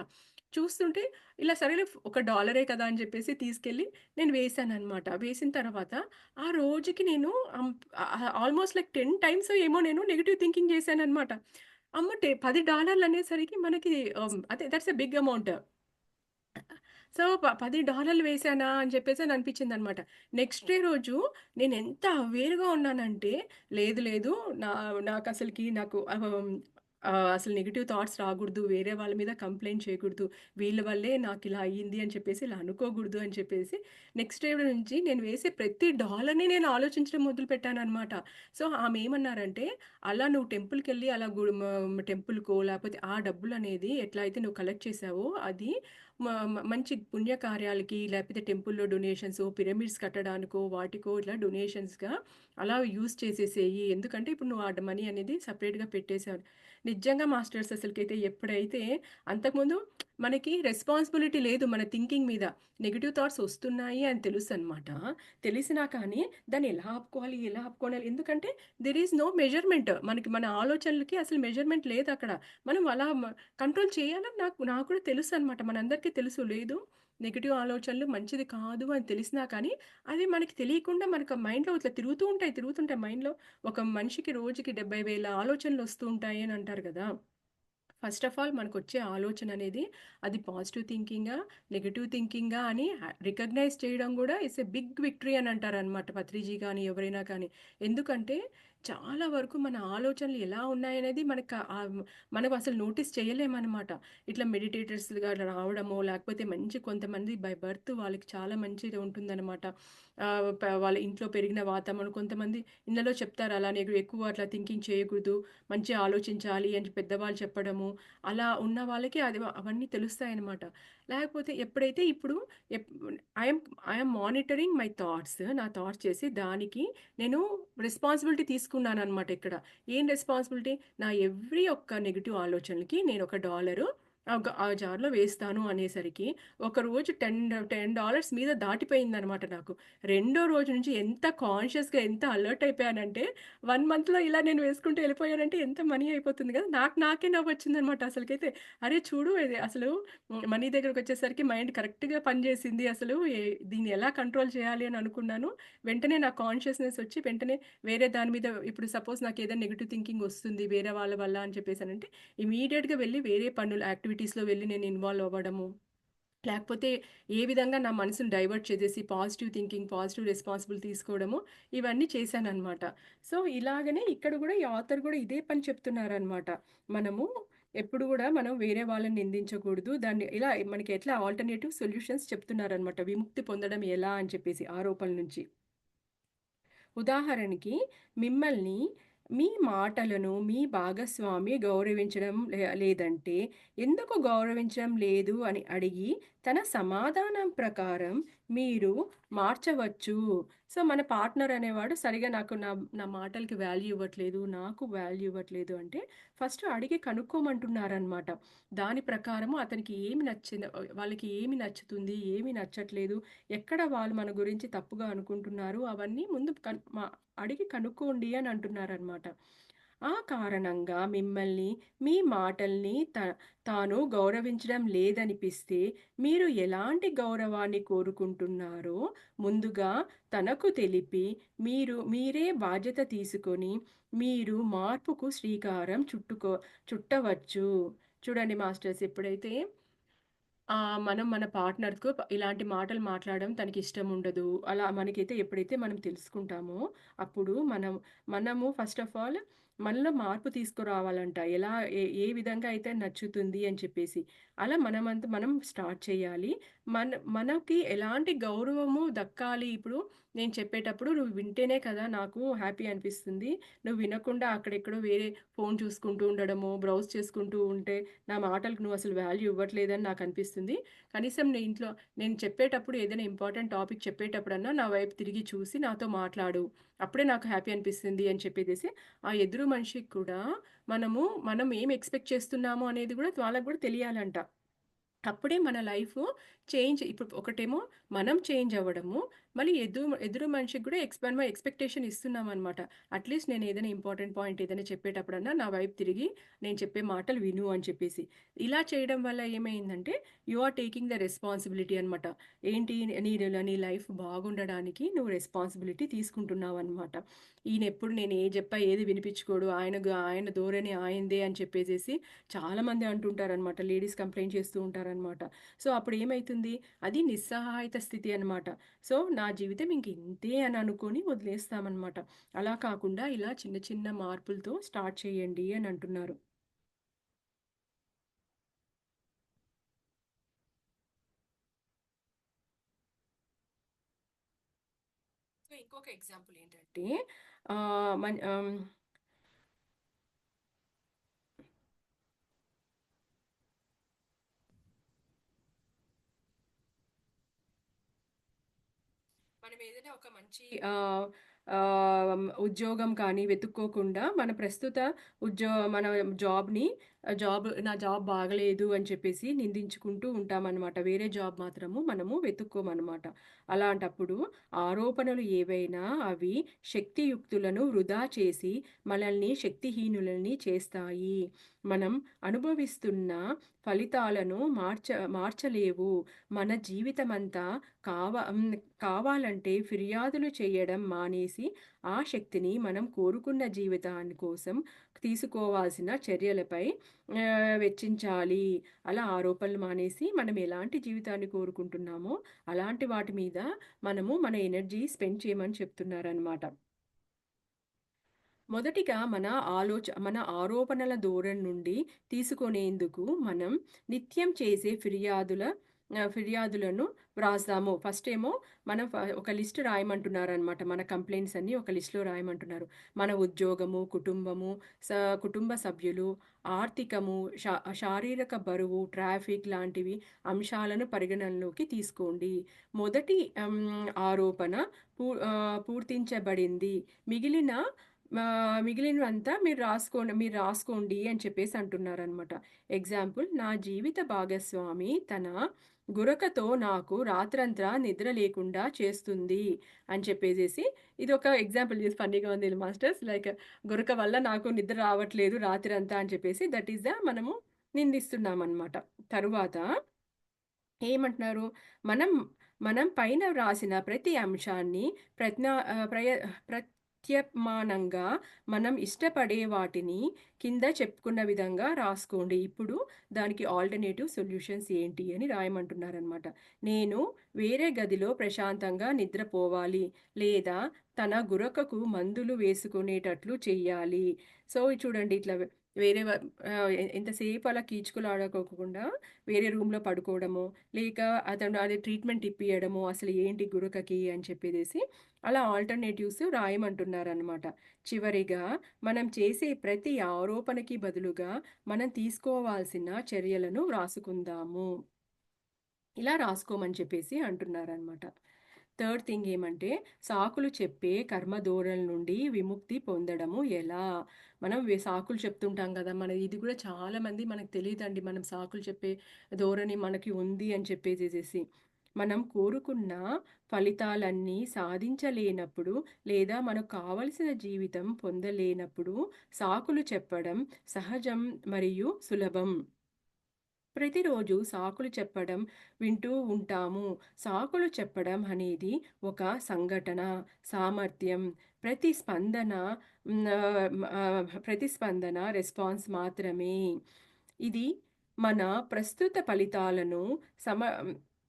చూస్తుంటే ఇలా సరేలే ఒక డాలరే కదా అని చెప్పేసి తీసుకెళ్ళి నేను వేశాననమాట. వేసిన తర్వాత ఆ రోజుకి నేను ఆల్‌మోస్ట్ లైక్ 10 టైమ్స్ ఏమో నేను నెగెటివ్ థింకింగ్ చేశాననమాట. $10 అనేసరికి మనకి అదే that's a big amount. So, $10 వేశానా అని చెప్పేసని అనిపించిందనమాట. నెక్స్ట్ డే రోజు నేనెంత అవేర్‌గా ఉన్నానంటే, లేదు లేదు నా నాకసలకి నాకు అసలు నెగెటివ్ థాట్స్ రాగూడదు. వేరే వాళ్ళ మీద కంప్లెయింట్ చేయకూడదు. వీళ్ళ వల్లే నాకిలా అయ్యింది అని చెప్పేసి ఇలా అనుకోకూడదు అని చెప్పేసి నెక్స్ట్ డే నుంచి నేను వేసే ప్రతి డాలర్‌ని నేను ఆలోచించడం మొదలుపెట్టాననమాట. సో, ఆమేమన్నారంటే, "అలా నువ్వు టెంపుల్‌కెళ్ళి అలా టెంపుల్‌కో లేకపోతే ఆ డబ్బులనేది ఎట్లా అయితే నువ్వు కలెక్ట్ చేశావో అది మ మ మంచి పుణ్యకార్యాలకి లేకపోతే టెంపుల్‌లో డొనేషన్సో, పిరమిడ్స్ కట్టడానికో, వాటికో ఇట్లా డొనేషన్స్‌గా అలా యూజ్ చేసేసేయి. ఎందుకంటే ఇప్పుడు నువ్వు ఆ మనీ అనేది సెపరేట్‌గా పెట్టేసావు." నిజంగా మాస్టర్స్ అసలకైతే ఎప్పుడైతే అంతకుముందు మనకి రెస్పాన్సిబిలిటీ లేదు మన థింకింగ్ మీద. నెగెటివ్ థాట్స్ వస్తున్నాయి అని తెలుసనమాట. తెలిసినా కానీ దాన్ని ఎలా ఆపుకోవాలి? ఎలా ఆపుకోవాలి? ఎందుకంటే దేర్ ఈస్ నో మెజర్‌మెంట్. మనకి మన ఆలోచనలకి అసలు మెజర్‌మెంట్ లేదక్కడ. మనం అలా కంట్రోల్ చేయాలని నాకు కూడా తెలుసనమాట. మనందరికీ తెలుసు. లేదు నెగెటివ్ ఆలోచనలు మంచిది కాదు అని తెలిసినా కానీ, అది మనకి తెలియకుండా మనకు మైండ్‌లో ఇట్లా తిరుగుతుంటాయి మైండ్‌లో. ఒక మనిషికి రోజుకి 70,000 ఆలోచనలొస్తూ ఉంటాయి అని అంటారు గదా! ఫస్ట్ ఆఫ్ ఆల్ మనకొచ్చే ఆలోచననేది అది పాజిటివ్ థింకింగా, నెగెటివ్ థింకింగా అని రికగ్నైజ్ చేయడం గూడా ఇట్స్ ఎ బిగ్ విక్టరీ అని అంటారనమాట పత్రిజీ గాని, ఎవరైనా కానీ. ఎందుకంటే చాలా వరకు మన ఆలోచనలు ఎలా ఉన్నాయనేది మనం అసలు నోటీస్ చేయలేమనమాట. ఇట్లా మెడిటేటర్స్‌గా రావడమో, లేకపోతే మంచి కొంతమంది బై బర్త్ వాళ్ళకి చాలా మంచిది ఉంటుందనమాట. వాళ్ళ ఇంట్లో పెరిగిన వాతావరణం కొంతమంది ఇళ్ళలో చెప్తారు అలానే ఎక్కువ అట్లా థింకింగ్ చేయకూడదు. మంచిగా ఆలోచించాలి అని పెద్దవాళ్ళు చెప్పడము. అలా ఉన్న వాళ్ళకి అవన్నీ తెలుస్తాయన్నమాట. లేకపోతే ఎప్పుడైతే ఇప్పుడు ఎప్ I am monitoring my thoughts. నా థాట్స్ చేసి దానికి నేను రెస్పాన్సిబిలిటీ తీసుకున్నానన్నమాట ఇక్కడ. ఏం రెస్పాన్సిబిలిటీ? నా ఎవ్రి ఒక్క నెగెటివ్ ఆలోచనలకి నేను ఒక డాలరు ఆ జార్‌లో వేస్తాను అనేసరికి ఒకరోజు $10 మీద దాటిపోయిందన్నమాట నాకు. రెండో రోజు నుంచి ఎంత కాన్షియస్‌గా ఎంత అలర్ట్ అయిపోయానంటే 1 మంత్‌లో ఇలా నేను వేసుకుంటూ ఎళ్ళిపోయానంటే ఎంత మనీ అయిపోతుంది గదా! నాకే నవ్వొచ్చిందనమాట అసలకైతే. అరే! చూడు ఇది అసలు మనీ దగ్గరకొచ్చేసరికి మైండ్ కరెక్ట్‌గా పనిజేసింది. అసలు దీన్ని ఎలా కంట్రోల్ చేయాలి అని అనుకున్నాను. వెంటనే నాకు కాన్షియస్‌నెస్ ఒచ్చి వెంటనే వేరే దాని మీద ఇప్పుడు సపోజ్ నాకేదైనా నెగెటివ్ థింకింగ్ ఒస్తుంది వేరే వాళ్ళ వల్ల అని చెప్పేసనంటే ఇమ్మీడియేట్‌గా వెళ్లి వేరే పనులు యాక్టివిటీస్‌లో వెళ్లి నేను ఇన్వాల్వ్ అవ్వడము. లేకపోతే ఏ విధంగా నా మనసుని డైవర్ట్ చేసేసి పాజిటివ్ థింకింగ్, పాజిటివ్ రెస్పాన్సిబుల్ తీసుకోవడము, ఇవన్నీ చేశాననమాట. సో, ఇలాగనే ఇక్కడ గూడా ఈ ఆథర్ గూడా ఇదే పని చెప్తున్నారనమాట. మనము ఎప్పుడు గూడా మనం వేరే వాళ్ళని నిందించకూడదు. దాన్ని ఇలా మనకి ఎట్లా ఆల్టర్‌నేటివ్ సొల్యూషన్స్ చెప్తున్నారనమాట. విముక్తి పొందడం ఎలా అని చెప్పేసి ఆరోపణల నుంచి. ఉదాహరణకి మిమ్మల్ని మీ మాటలను మీ భాగస్వామి గౌరవించడం లేదంటే ఎందుకు గౌరవించడం లేదు అని అడిగి తన సమాధానం ప్రకారం మీరు మార్చవచ్చు. సో, మన పార్ట్నర్ అనేవాడు సరిగ్గా నాకు నా నా మాటలకి వాల్యూ ఇవ్వట్లేదు, నాకు వాల్యూ ఇవ్వట్లేదు అంటే ఫస్ట్ అడిగి కనుక్కోమంటున్నారనమాట. దాని ప్రకారము అతనికి ఏమి నచ్చిందో వాళ్ళకి ఏమి నచ్చుతుంది, ఏమి నచ్చట్లేదు, ఎక్కడ వాళ్ళు మన గురించి తప్పుగా అనుకుంటున్నారు అవన్నీ ముందు అడిగి కనుక్కోండి అని అంటున్నారనమాట. ఆ కారణంగా మిమ్మల్ని, మీ మాటల్ని తాను గౌరవించడం లేదనిపిస్తే, మీరు ఎలాంటి గౌరవాన్ని కోరుకుంటున్నారో ముందుగా తనకు తెలిపి, మీరే బాధ్యత తీసుకొని, మీరు మార్పుకు శ్రీకారం చుట్టవచ్చు. చూడండి మాస్టర్స్ ఎప్పుడైతే మనం మన పార్ట్నర్‌కు ఇలాంటి మాటలు మాట్లాడడం తనకిష్టముండదు. అలా మనకైతే ఎప్పుడైతే మనం తెలుసుకుంటామో, అప్పుడు మనము ఫస్ట్ ఆఫ్ ఆల్ మనలో మార్పు తీసుకురావాలంట. ఎలా ఏ విధంగా అయితే నచ్చుతుంది అని చెప్పేసి. అలా మనం స్టార్ట్ చేయాలి. మనకి ఎలాంటి గౌరవము దక్కాలి. ఇప్పుడు నేను చెప్పేటప్పుడు నువ్వు వింటేనే కదా నాకు హ్యాపీ అనిపిస్తుంది. నువ్వు వినకుండా అక్కడెక్కడో వేరే ఫోను చూసుకుంటూ ఉండడమో, బ్రౌజ్ చేసుకుంటూ ఉంటే నా మాటలకు నువ్వసలు వాల్యూ ఇవ్వట్లేదని నాకనిపిస్తుంది. కనీసం నేను చెప్పేటప్పుడు ఏదైనా ఇంపార్టెంట్ టాపిక్ చెప్పేటప్పుడన్నా నా వైపు తిరిగి చూసి నాతో మాట్లాడు. అప్పుడే నాకు హ్యాపీ అనిపిస్తుంది అని చెప్పేసేసి, ఆ ఎదురు మనిషికి కూడా మనం ఏం ఎక్స్‌పెక్ట్ చేస్తున్నాము అనేది గూడా వాళ్ళకి గూడా తెలియాలంట. అప్పుడే మన లైఫు ఇప్పుడు ఒకటేమో మనం చేంజ్ అవ్వడము, మళ్ళీ ఎదురు మనిషికి గూడా మనం ఎక్స్‌పెక్టేషన్ ఇస్తున్నామనమాట. అట్‌లీస్ట్ నేను ఏదైనా ఇంపార్టెంట్ పాయింట్ ఏదైనా చెప్పేటప్పుడన్నా నా వైపు తిరిగి నేను చెప్పే మాటలు విను అని చెప్పేసి. ఇలా చేయడం వల్ల ఏమైందంటే you are taking the responsibility అనమాట. ఏంటి నీ లైఫ్ బాగుండడానికి నువ్వు రెస్పాన్సిబిలిటీ తీసుకుంటున్నావనమాట. ఈయనెప్పుడు నేను ఏది జెప్పా ఏది వినిపించుకోడు. ఆయన ధోరణి ఆయనదే అని చెప్పేసేసి చాలామంది అంటుంటారనమాట. లేడీస్ కంప్లెయింట్ చేస్తూ ఉంటారనమాట. సో, అప్పుడేమైతుంది అది నిస్సహాయత స్థితి అనమాట. సో, నా జీవితం ఇంక ఇంతే అని అనుకోని వదిలేస్తామనమాట. అలా కాకుండా ఇలా చిన్న చిన్న మార్పులతో స్టార్ట్ చేయండి అని అంటున్నారు. సో, ఇంకొక ఎగ్జాంపుల్ ఏంటంటే ఆహ్, మన్ ఆహ్ మనం ఏదైనా ఒక మంచి ఉద్యోగం కానీ వెతుక్కోకుండా మన ప్రస్తుత మన జాబ్‌ని నా జాబ్ బాగలేదు అని చెప్పేసి నిందించుకుంటూ ఉంటామనమాట. వేరే జాబ్ మాత్రము మనము వెతుక్కోమనమాట. అలాంటప్పుడు ఆరోపణలు ఏవైనా అవి శక్తియుక్తులను వృధా చేసి మనల్ని శక్తిహీనులని చేస్తాయి. మనం అనుభవిస్తున్న ఫలితాలను మార్చలేవు. మన జీవితమంతా కావాలంటే ఫిర్యాదులు చేయడం మానేసి, ఆ శక్తిని మనం కోరుకున్న జీవితాని కోసం తీసుకోవాల్సిన చర్యలపై వెచ్చించాలి. అలా ఆరోపణలు మానేసి, మనం ఎలాంటి జీవితాన్ని కోరుకుంటున్నామో, అలాంటి వాటి మీద మనము మన ఎనర్జీ స్పెండ్ చేయమని చెప్తున్నారనమాట. మొదటిగా మన ఆరోపణల ధోరణి నుండి తీసుకునేందుకు మనం నిత్యం చేసే ఫిర్యాదులను వ్రాస్తాము. ఫస్ట్ ఏమో మనం ఒక లిస్ట్ రాయమంటున్నారనమాట. మన కంప్లెయింట్స్ అన్నీ ఒక లిస్ట్‌లో రాయమంటున్నారు. మన ఉద్యోగము, కుటుంబ సభ్యులు, ఆర్థికము, శారీరక బరువు, ట్రాఫిక్ లాంటివి అంశాలను పరిగణనలోకి తీసుకోండి. మొదటి ఆరోపణ పూర్తించబడింది. మిగిలిన మిగిలినవంతా మీరు రాసుకోండి అని చెప్పేసి అంటున్నారనమాట. ఎగ్జాంపుల్ నా జీవిత భాగస్వామి తన గురకతో నాకు రాత్రంతా నిద్ర లేకుండా చేస్తుంది అని చెప్పేసేసి ఇదొక ఎగ్జాంపుల్ చేసి ఫన్నీగా ఉంది మాస్టర్స్. లైక్ గురక వల్ల నాకు నిద్ర రావట్లేదు రాత్రంతా అని చెప్పేసి దట్ ఈస్ మనము నిందిస్తున్నామనమాట. తరువాత ఏమంటున్నారు? మనం మనం పైన వ్రాసిన ప్రతి అంశాన్ని ప్రత్నా ఆహ్, ప్రయ ప్రత్యమానంగా మనం ఇష్టపడే వాటిని కింద చెప్పుకున్న విధంగా రాసుకోండి. ఇప్పుడు దానికి ఆల్టర్‌నేటివ్ సొల్యూషన్స్ ఏంటి అని రాయమంటున్నారనమాట. నేను వేరే గదిలో ప్రశాంతంగా నిద్రపోవాలి. లేదా తన గురకకు మందులు వేసుకునేటట్లు చెయ్యాలి. సో, చూడండి ఇట్లా వేరే వ ఎంతసేపు అలా కీచుకులాడుకోకుండా వేరే రూమ్‌లో పడుకోవడము, లేక అతను అది ట్రీట్మెంట్ ఇప్పియడము, అసలు ఏంటి గురకకి అని చెప్పేసేసి అలా ఆల్టర్‌నేటివ్స్ రాయమంటున్నారనమాట. చివరిగా మనం చేసే ప్రతి ఆరోపణకి బదులుగా మనం తీసుకోవాల్సిన చర్యలను వ్రాసుకుందాము. ఇలా రాసుకోమని చెప్పేసి అంటున్నారనమాట. థర్డ్ థింగ్ ఏమంటే, సాకులు చెప్పే కర్మ ధోరణుల నుండి విముక్తి పొందడము ఎలా? మనం సాకులు చెప్తుంటాం గదా! ఇది గూడా చాలామంది మనకు తెలీదండి. మనం సాకులు చెప్పే ధోరణి మనకి ఉంది అని చెప్పేసేసేసి. మనం కోరుకున్న ఫలితాలన్నీ సాధించలేనప్పుడు, లేదా మనకు కావలసిన జీవితం పొందలేనప్పుడు సాకులు చెప్పడం సహజం మరియు సులభం. ప్రతిరోజు సాకులు చెప్పడం వింటూ ఉంటాము. సాకులు చెప్పడం అనేది ఒక సంఘటన, సామర్థ్యం, ప్రతిస్పందన ప్రతిస్పందన రెస్పాన్స్ మాత్రమే. ఇది మన ప్రస్తుత ఫలితాలను సమ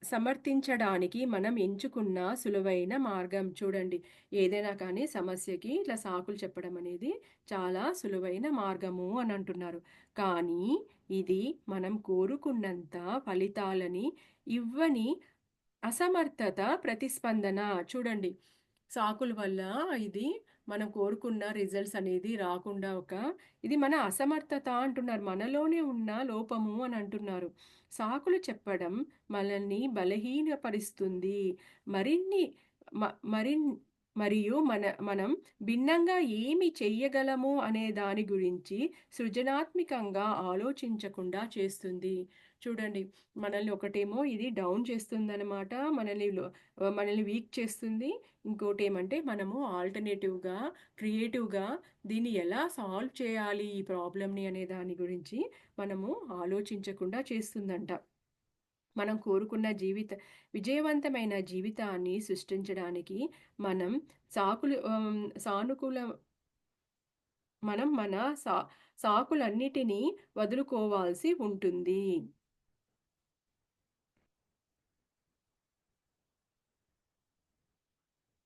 సమర్థించడానికి మనం ఎంచుకున్న సులువైన మార్గం. చూడండి, ఏదైనా కానీ సమస్యకి ఇట్లా సాకులు చెప్పడం అనేది చాలా సులువైన మార్గము అని అంటున్నారు. కానీ ఇది మనం కోరుకున్నంత ఫలితాలని ఇవ్వని అసమర్థత ప్రతిస్పందన. చూడండి, సాకుల వల్ల ఇది మనం కోరుకున్న రిజల్ట్స్ అనేది రాకుండా ఇది మన అసమర్థత అంటున్నారు. మనలోనే ఉన్న లోపము అని అంటున్నారు. సాకులు చెప్పడం మనల్ని బలహీనపరుస్తుంది. మరిన్ని మ మరిన్ మరియు మనం భిన్నంగా ఏమి చెయ్యగలము అనే దాని గురించి సృజనాత్మకంగా ఆలోచించకుండా చేస్తుంది. చూడండి, మనల్ని ఒకటేమో ఇది డౌన్ చేస్తుందనమాట. మనల్ని వీక్ చేస్తుంది. ఇంకోటేమంటే మనము ఆల్టర్‌నేటివ్‌గా, క్రియేటివ్‌గా దీన్ని ఎలా సాల్వ్ చేయాలి ఈ ప్రాబ్లమ్‌ని అనే దాని గురించి మనము ఆలోచించకుండా చేస్తుందంట. మనం కోరుకున్న విజయవంతమైన జీవితాన్ని సృష్టించడానికి మనం సానుకూల మనం మన సా సాకులన్నిటినీ వదులుకోవాల్సి ఉంటుంది.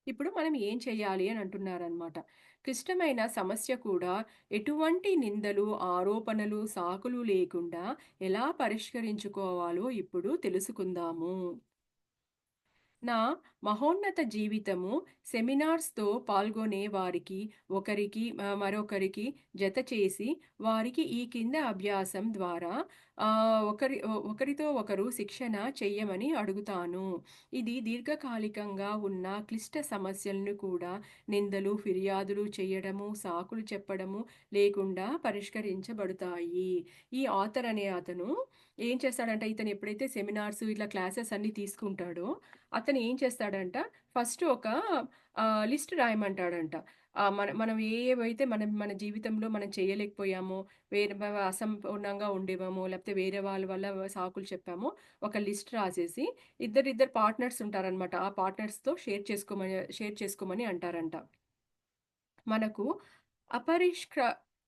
ఇప్పుడు మనం ఏం చేయాలి అని అంటున్నారనమాట. క్లిష్టమైన సమస్య కూడా ఎటువంటి నిందలు, ఆరోపణలు, సాకులు లేకుండా ఎలా పరిష్కరించుకోవాలో ఇప్పుడు తెలుసుకుందాము. నా మహోన్నత జీవితము సెమినార్స్‌తో పాల్గొనే వారికి మరొకరికి జత చేసి వారికి ఈ కింద అభ్యాసం ద్వారా ఒకరితో ఒకరు శిక్షణ చెయ్యమని అడుగుతాను. ఇది దీర్ఘకాలికంగా ఉన్న క్లిష్ట సమస్యలను కూడా నిందలు, ఫిర్యాదులు చేయడము, సాకులు చెప్పడము లేకుండా పరిష్కరించబడతాయి. ఈ ఆథర్ అనే అతను ఏం చేస్తాడంటే, ఇతను ఎప్పుడైతే సెమినార్స్ ఇట్లా క్లాసెస్ అన్నీ తీసుకుంటాడో అతను ఏం చేస్తాడంట, ఫస్ట్ ఒక లిస్ట్ రాయమంటాడంట. మనం ఏవైతే మన జీవితంలో మనం చేయలేకపోయామో, వేరే అసంపూర్ణంగా ఉండేవామో, లేకపోతే వేరే వాళ్ళ వల్ల సాకులు చెప్పామో, ఒక లిస్ట్ రాసేసి ఇద్దరిద్దరు పార్ట్నర్స్ ఉంటారనమాట. ఆ పార్ట్నర్స్‌తో షేర్ చేసుకోమని అంటారంట. మనకు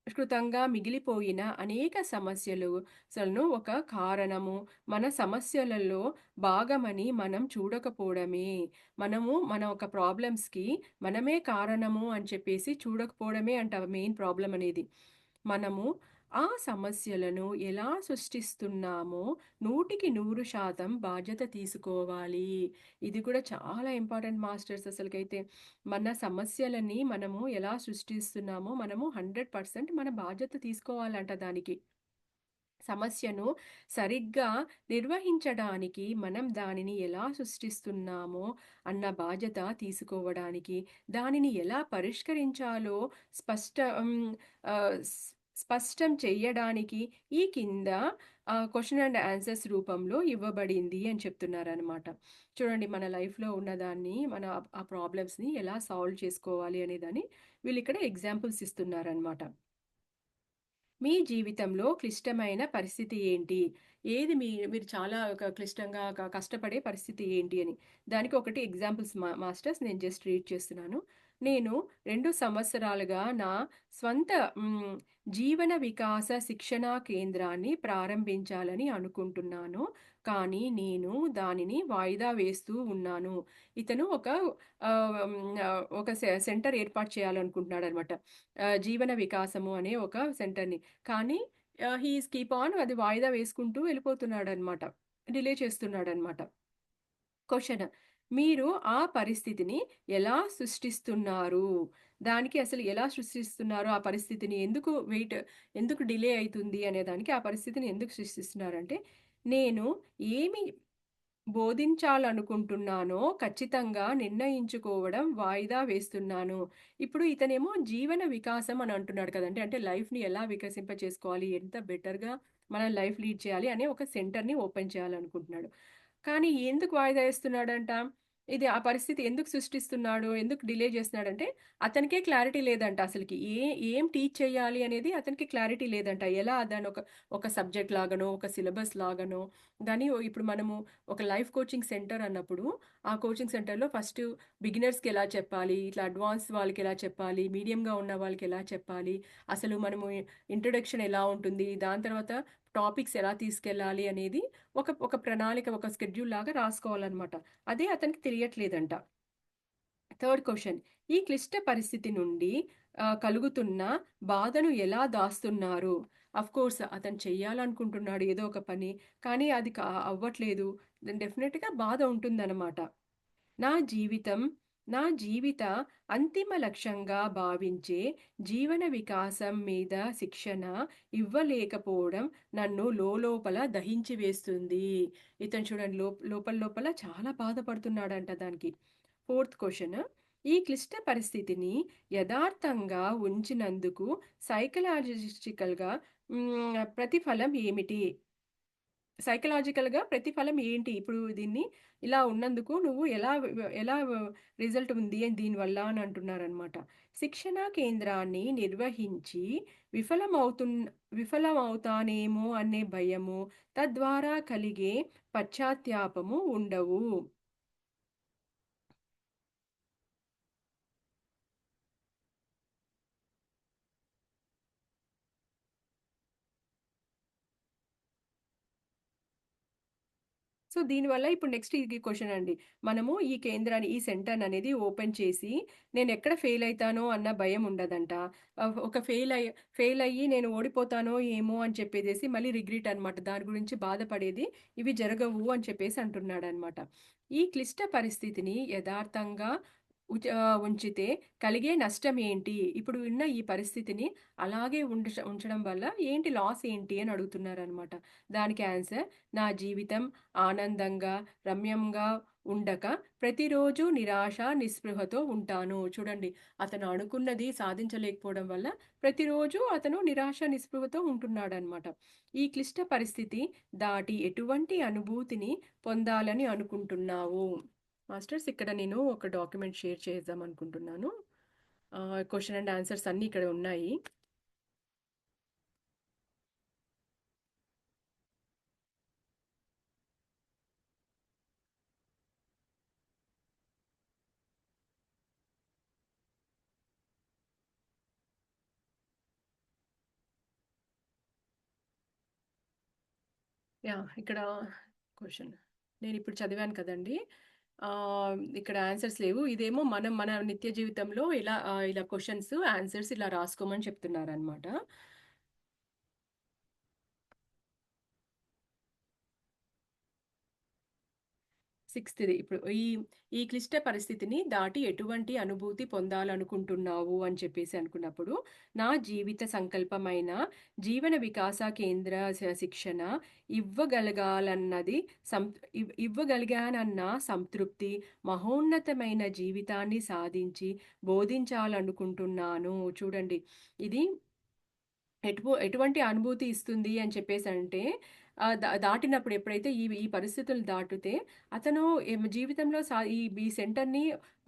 కృతంగా మిగిలిపోయిన అనేక సమస్యలను ఒక కారణము, మన సమస్యలలో భాగమని మనం చూడకపోవడమే. మన ఒక ప్రాబ్లమ్స్‌కి మనమే కారణము అని చెప్పేసి చూడకపోవడమే అంట మెయిన్ ప్రాబ్లమ్ అనేది. మనము ఆ సమస్యలను ఎలా సృష్టిస్తున్నామో 100% బాధ్యత తీసుకోవాలి. ఇది కూడా చాలా ఇంపార్టెంట్ మాస్టర్స్ అసలకైతే. మన సమస్యలని మనము ఎలా సృష్టిస్తున్నామో మనము 100% మన బాధ్యత తీసుకోవాలంట దానికి. సమస్యను సరిగ్గా నిర్వహించడానికి మనం దానిని ఎలా సృష్టిస్తున్నామో అన్న బాధ్యత తీసుకోవడానికి, దానిని ఎలా పరిష్కరించాలో స్పష్ట హ్మ్, ఆహ్, స్ స్పష్టం చెయ్యడానికి ఈ కింద క్వెషన్ అండ్ ఆన్సర్స్ రూపంలో ఇవ్వబడింది అని చెప్తున్నారనమాట. చూడండి, మన లైఫ్‌లో ఉన్నదాన్ని ఆ ప్రాబ్లమ్స్‌ని ఎలా సాల్వ్ చేసుకోవాలి అనేదాన్ని వీళ్ళిక్కడ ఎగ్జాంపుల్స్ ఇస్తున్నారనమాట. మీ జీవితంలో క్లిష్టమైన పరిస్థితి ఏంటి? ఏది మీరు చాలా క్లిష్టంగా కష్టపడే పరిస్థితి ఏంటి అని. దానికి ఒకటి ఎగ్జాంపుల్స్ మాస్టర్స్ నేను జస్ట్ రీడ్ చేస్తున్నాను. నేను 2 సంవత్సరాలుగా నా స్వంత హ్మ్, జీవన వికాస శిక్షణా కేంద్రాన్ని ప్రారంభించాలని అనుకుంటున్నాను. కానీ నేను దానిని వాయిదా వేస్తూ ఉన్నాను. ఇతను ఒక సెంటర్ ఏర్పాటు చేయాలనుకుంటున్నాడనమాట. జీవన వికాసము అనే ఒక సెంటర్‌ని. కానీ హి ఈస్ కీప్ ఆన్ అది వాయిదా వేసుకుంటూ వెళ్ళిపోతున్నాడనమాట. డిలే చేస్తున్నాడనమాట. క్వెషన్: మీరు ఆ పరిస్థితిని ఎలా సృష్టిస్తున్నారు? దానికి అసలు ఎలా సృష్టిస్తున్నారు? ఆ పరిస్థితిని ఎందుకు డిలే అయితుంది అనే దానికి ఆ పరిస్థితిని ఎందుకు సృష్టిస్తున్నారంటే, నేను ఏమి బోధించాలనుకుంటున్నానో ఖచ్చితంగా నిర్ణయించుకోవడం వాయిదా వేస్తున్నాను. ఇప్పుడు ఇతనేమో జీవన వికాసం అని అంటున్నాడు కదండీ! అంటే లైఫ్‌ని ఎలా వికసింప చేసుకోవాలి? ఎంత బెటర్‌గా మన లైఫ్ లీడ్ చేయాలి అనే ఒక సెంటర్‌ని ఓపెన్ చేయాలనుకుంటున్నాడు. కానీ ఎందుకు వాయిదా ఏస్తున్నాడంట? ఇది ఆ పరిస్థితి ఎందుకు సృష్టిస్తున్నాడు? ఎందుకు డిలే చేస్తున్నాడంటే, అతనికే క్లారిటీ లేదంట అసలకి. ఏం టీచ్ చేయాలి అనేది అతనికి క్లారిటీ లేదంట. ఎలా ఒక సబ్జెక్ట్ లాగానో, ఒక సిలబస్ లాగానో ఇప్పుడు మనము ఒక లైఫ్ కోచింగ్ సెంటర్ అన్నప్పుడు, ఆ కోచింగ్ సెంటర్‌లో ఫస్ట్ బిగినర్స్‌కి ఎలా చెప్పాలి? ఇట్లా అడ్వాన్స్ వాళ్ళకి ఎలా చెప్పాలి? మీడియంగా ఉన్న వాళ్ళకి ఎలా చెప్పాలి? అసలు మనము ఇంట్రొడక్షన్ ఎలా ఉంటుంది? దాని తర్వాత టాపిక్స్ ఎలా తీసుకెళ్ళాలి అనేది ఒక ప్రణాళిక, ఒక స్కెడ్యూల్ లాగా రాసుకోవాలనమాట. అదే అతనికి తెలియట్లేదంట. థర్డ్ క్వెషన్: ఈ క్లిష్ట పరిస్థితి నుండి కలుగుతున్న బాధను ఎలా దాస్తున్నారు? ఆఫ్‌కోర్స్ అతను చెయ్యాలనుకుంటున్నాడు ఏదో ఒక పని. కానీ అది అవ్వట్లేదు. డెఫినిట్‌గా బాధ ఉంటుందనమాట. నా జీవితం నా జీవిత అంతిమ లక్ష్యంగా భావించే జీవన వికాసం మీద శిక్షణ ఇవ్వలేకపోవడం నన్ను లోలోపల దహించి వేస్తుంది. ఇతను చూడండి లోపల లోపల చాలా బాధపడుతున్నాడంట దానికి. ఫోర్త్ క్వెషన్: ఈ క్లిష్ట పరిస్థితిని యథార్థంగా ఉంచినందుకు సైకలాజిస్టికల్‌గా ప్రతిఫలం ఏమిటి? సైకలాజికల్‌గా ప్రతిఫలం ఏంటి? ఇప్పుడు దీన్ని ఇలా ఉన్నందుకు నువ్వు ఎలా రిజల్ట్ ఉంది దీనివల్ల అని అంటున్నారనమాట. శిక్షణా కేంద్రాన్ని నిర్వహించి విఫలమవుతున్ విఫలమవుతానేమో అనే భయము, తద్వారా కలిగే పశ్చాత్తాపము ఉండవు. సో, దీనివల్ల ఇప్పుడు నెక్స్ట్ ఇది క్వెషన్ అండి. మనము ఈ కేంద్రాన్ని, ఈ సెంటర్‌ననేది ఓపెన్ చేసి, నేనెక్కడ ఫెయిల్ అయితానో అన్న భయం ఉండదంట. ఒక ఫెయిల్ అయ్యి నేను ఓడిపోతానో ఏమో అని చెప్పేసేసి మళ్ళీ రిగ్రెట్ అనమాట. దాని గురించి బాధపడేది ఇవి జరగవు అని చెప్పేసి అంటున్నాడనమాట. ఈ క్లిష్ట పరిస్థితిని యథార్థంగా ఉంచితే కలిగే నష్టం ఏంటి? ఇప్పుడు ఉన్న ఈ పరిస్థితిని అలాగే ఉంచడం వల్ల ఏంటి లాస్ ఏంటి అని అడుగుతున్నారనమాట. దానికి ఆన్సర్ నా జీవితం ఆనందంగా, రమ్యంగా ఉండక ప్రతిరోజు నిరాశ, నిస్పృహతో ఉంటాను. చూడండి అతను అనుకున్నది సాధించలేకపోవడం వల్ల ప్రతిరోజు అతను నిరాశ, నిస్పృహతో ఉంటున్నాడనమాట. ఈ క్లిష్ట పరిస్థితి దాటి ఎటువంటి అనుభూతిని పొందాలని అనుకుంటున్నావు? మాస్టర్స్ ఇక్కడ నేను ఒక డాక్యుమెంట్ షేర్ చేద్దామనుకుంటున్నాను. క్వెషన్ అండ్ ఆన్సర్స్ అన్నీ ఇక్కడ ఉన్నాయి. యాహ్! ఇక్కడ క్వెషన్ నేనిప్పుడు చదివాను కదండీ! ఇక్కడ ఆన్సర్స్ లేవు. ఇదేమో మన నిత్య జీవితంలో ఇలా క్వెషన్స్, ఆన్సర్స్ ఇలా రాసుకోమని చెప్తున్నారనమాట. సిక్స్త్‌ది ఇప్పుడు ఈ క్లిష్ట పరిస్థితిని దాటి ఎటువంటి అనుభూతి పొందాలనుకుంటున్నావు అని చెప్పేసి అనుకున్నప్పుడు, నా జీవిత సంకల్పమైన జీవన వికాస కేంద్ర శిక్షణ ఇవ్వగలగాలన్నది సం ఇవ్వగలిగానన్న సంతృప్తి, మహోన్నతమైన జీవితాన్ని సాధించి బోధించాలనుకుంటున్నాను. చూడండి ఇది ఎటువంటి అనుభూతి ఇస్తుంది అని చెప్పేసంటే దాటినప్పుడు ఎప్పుడైతే ఈ పరిస్థితులు దాటితే అతను జీవితంలో ఈ సెంటర్‌ని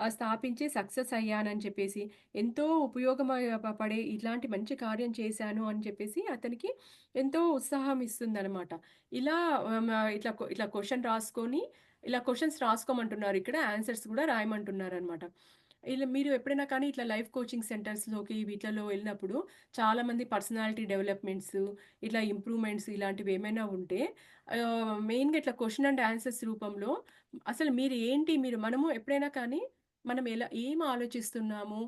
స్థాపించి సక్సెస్ అయ్యానని చెప్పేసి, ఎంతో పడే ఇట్లాంటి మంచి కార్యం చేశాను అని చెప్పేసి అతనికి ఎంతో ఉత్సాహం ఇస్తుందనమాట. ఇలా ఇట్లా క్వెషన్ రాసుకొని ఇలా క్వెషన్స్ రాసుకోమంటున్నారు ఇక్కడ. ఆన్సర్స్ కూడా రాయమంటున్నారనమాట. ఇలా మీరు ఎప్పుడైనా కానీ ఇట్లా లైఫ్ కోచింగ్ సెంటర్స్‌లోకి వీటిలలో వెళ్ళినప్పుడు చాలామంది పర్సనాలిటీ డెవలప్‌మెంట్స్, ఇట్లా ఇంప్రూవ్‌మెంట్స్ ఇలాంటివి ఏమైనా ఉంటే మెయిన్‌గా ఇట్లా క్వెషన్ అండ్ ఆన్సర్స్ రూపంలో అసలు మీరు ఏంటి మనము ఎప్పుడైనా కానీ మనం ఏం ఆలోచిస్తున్నాము,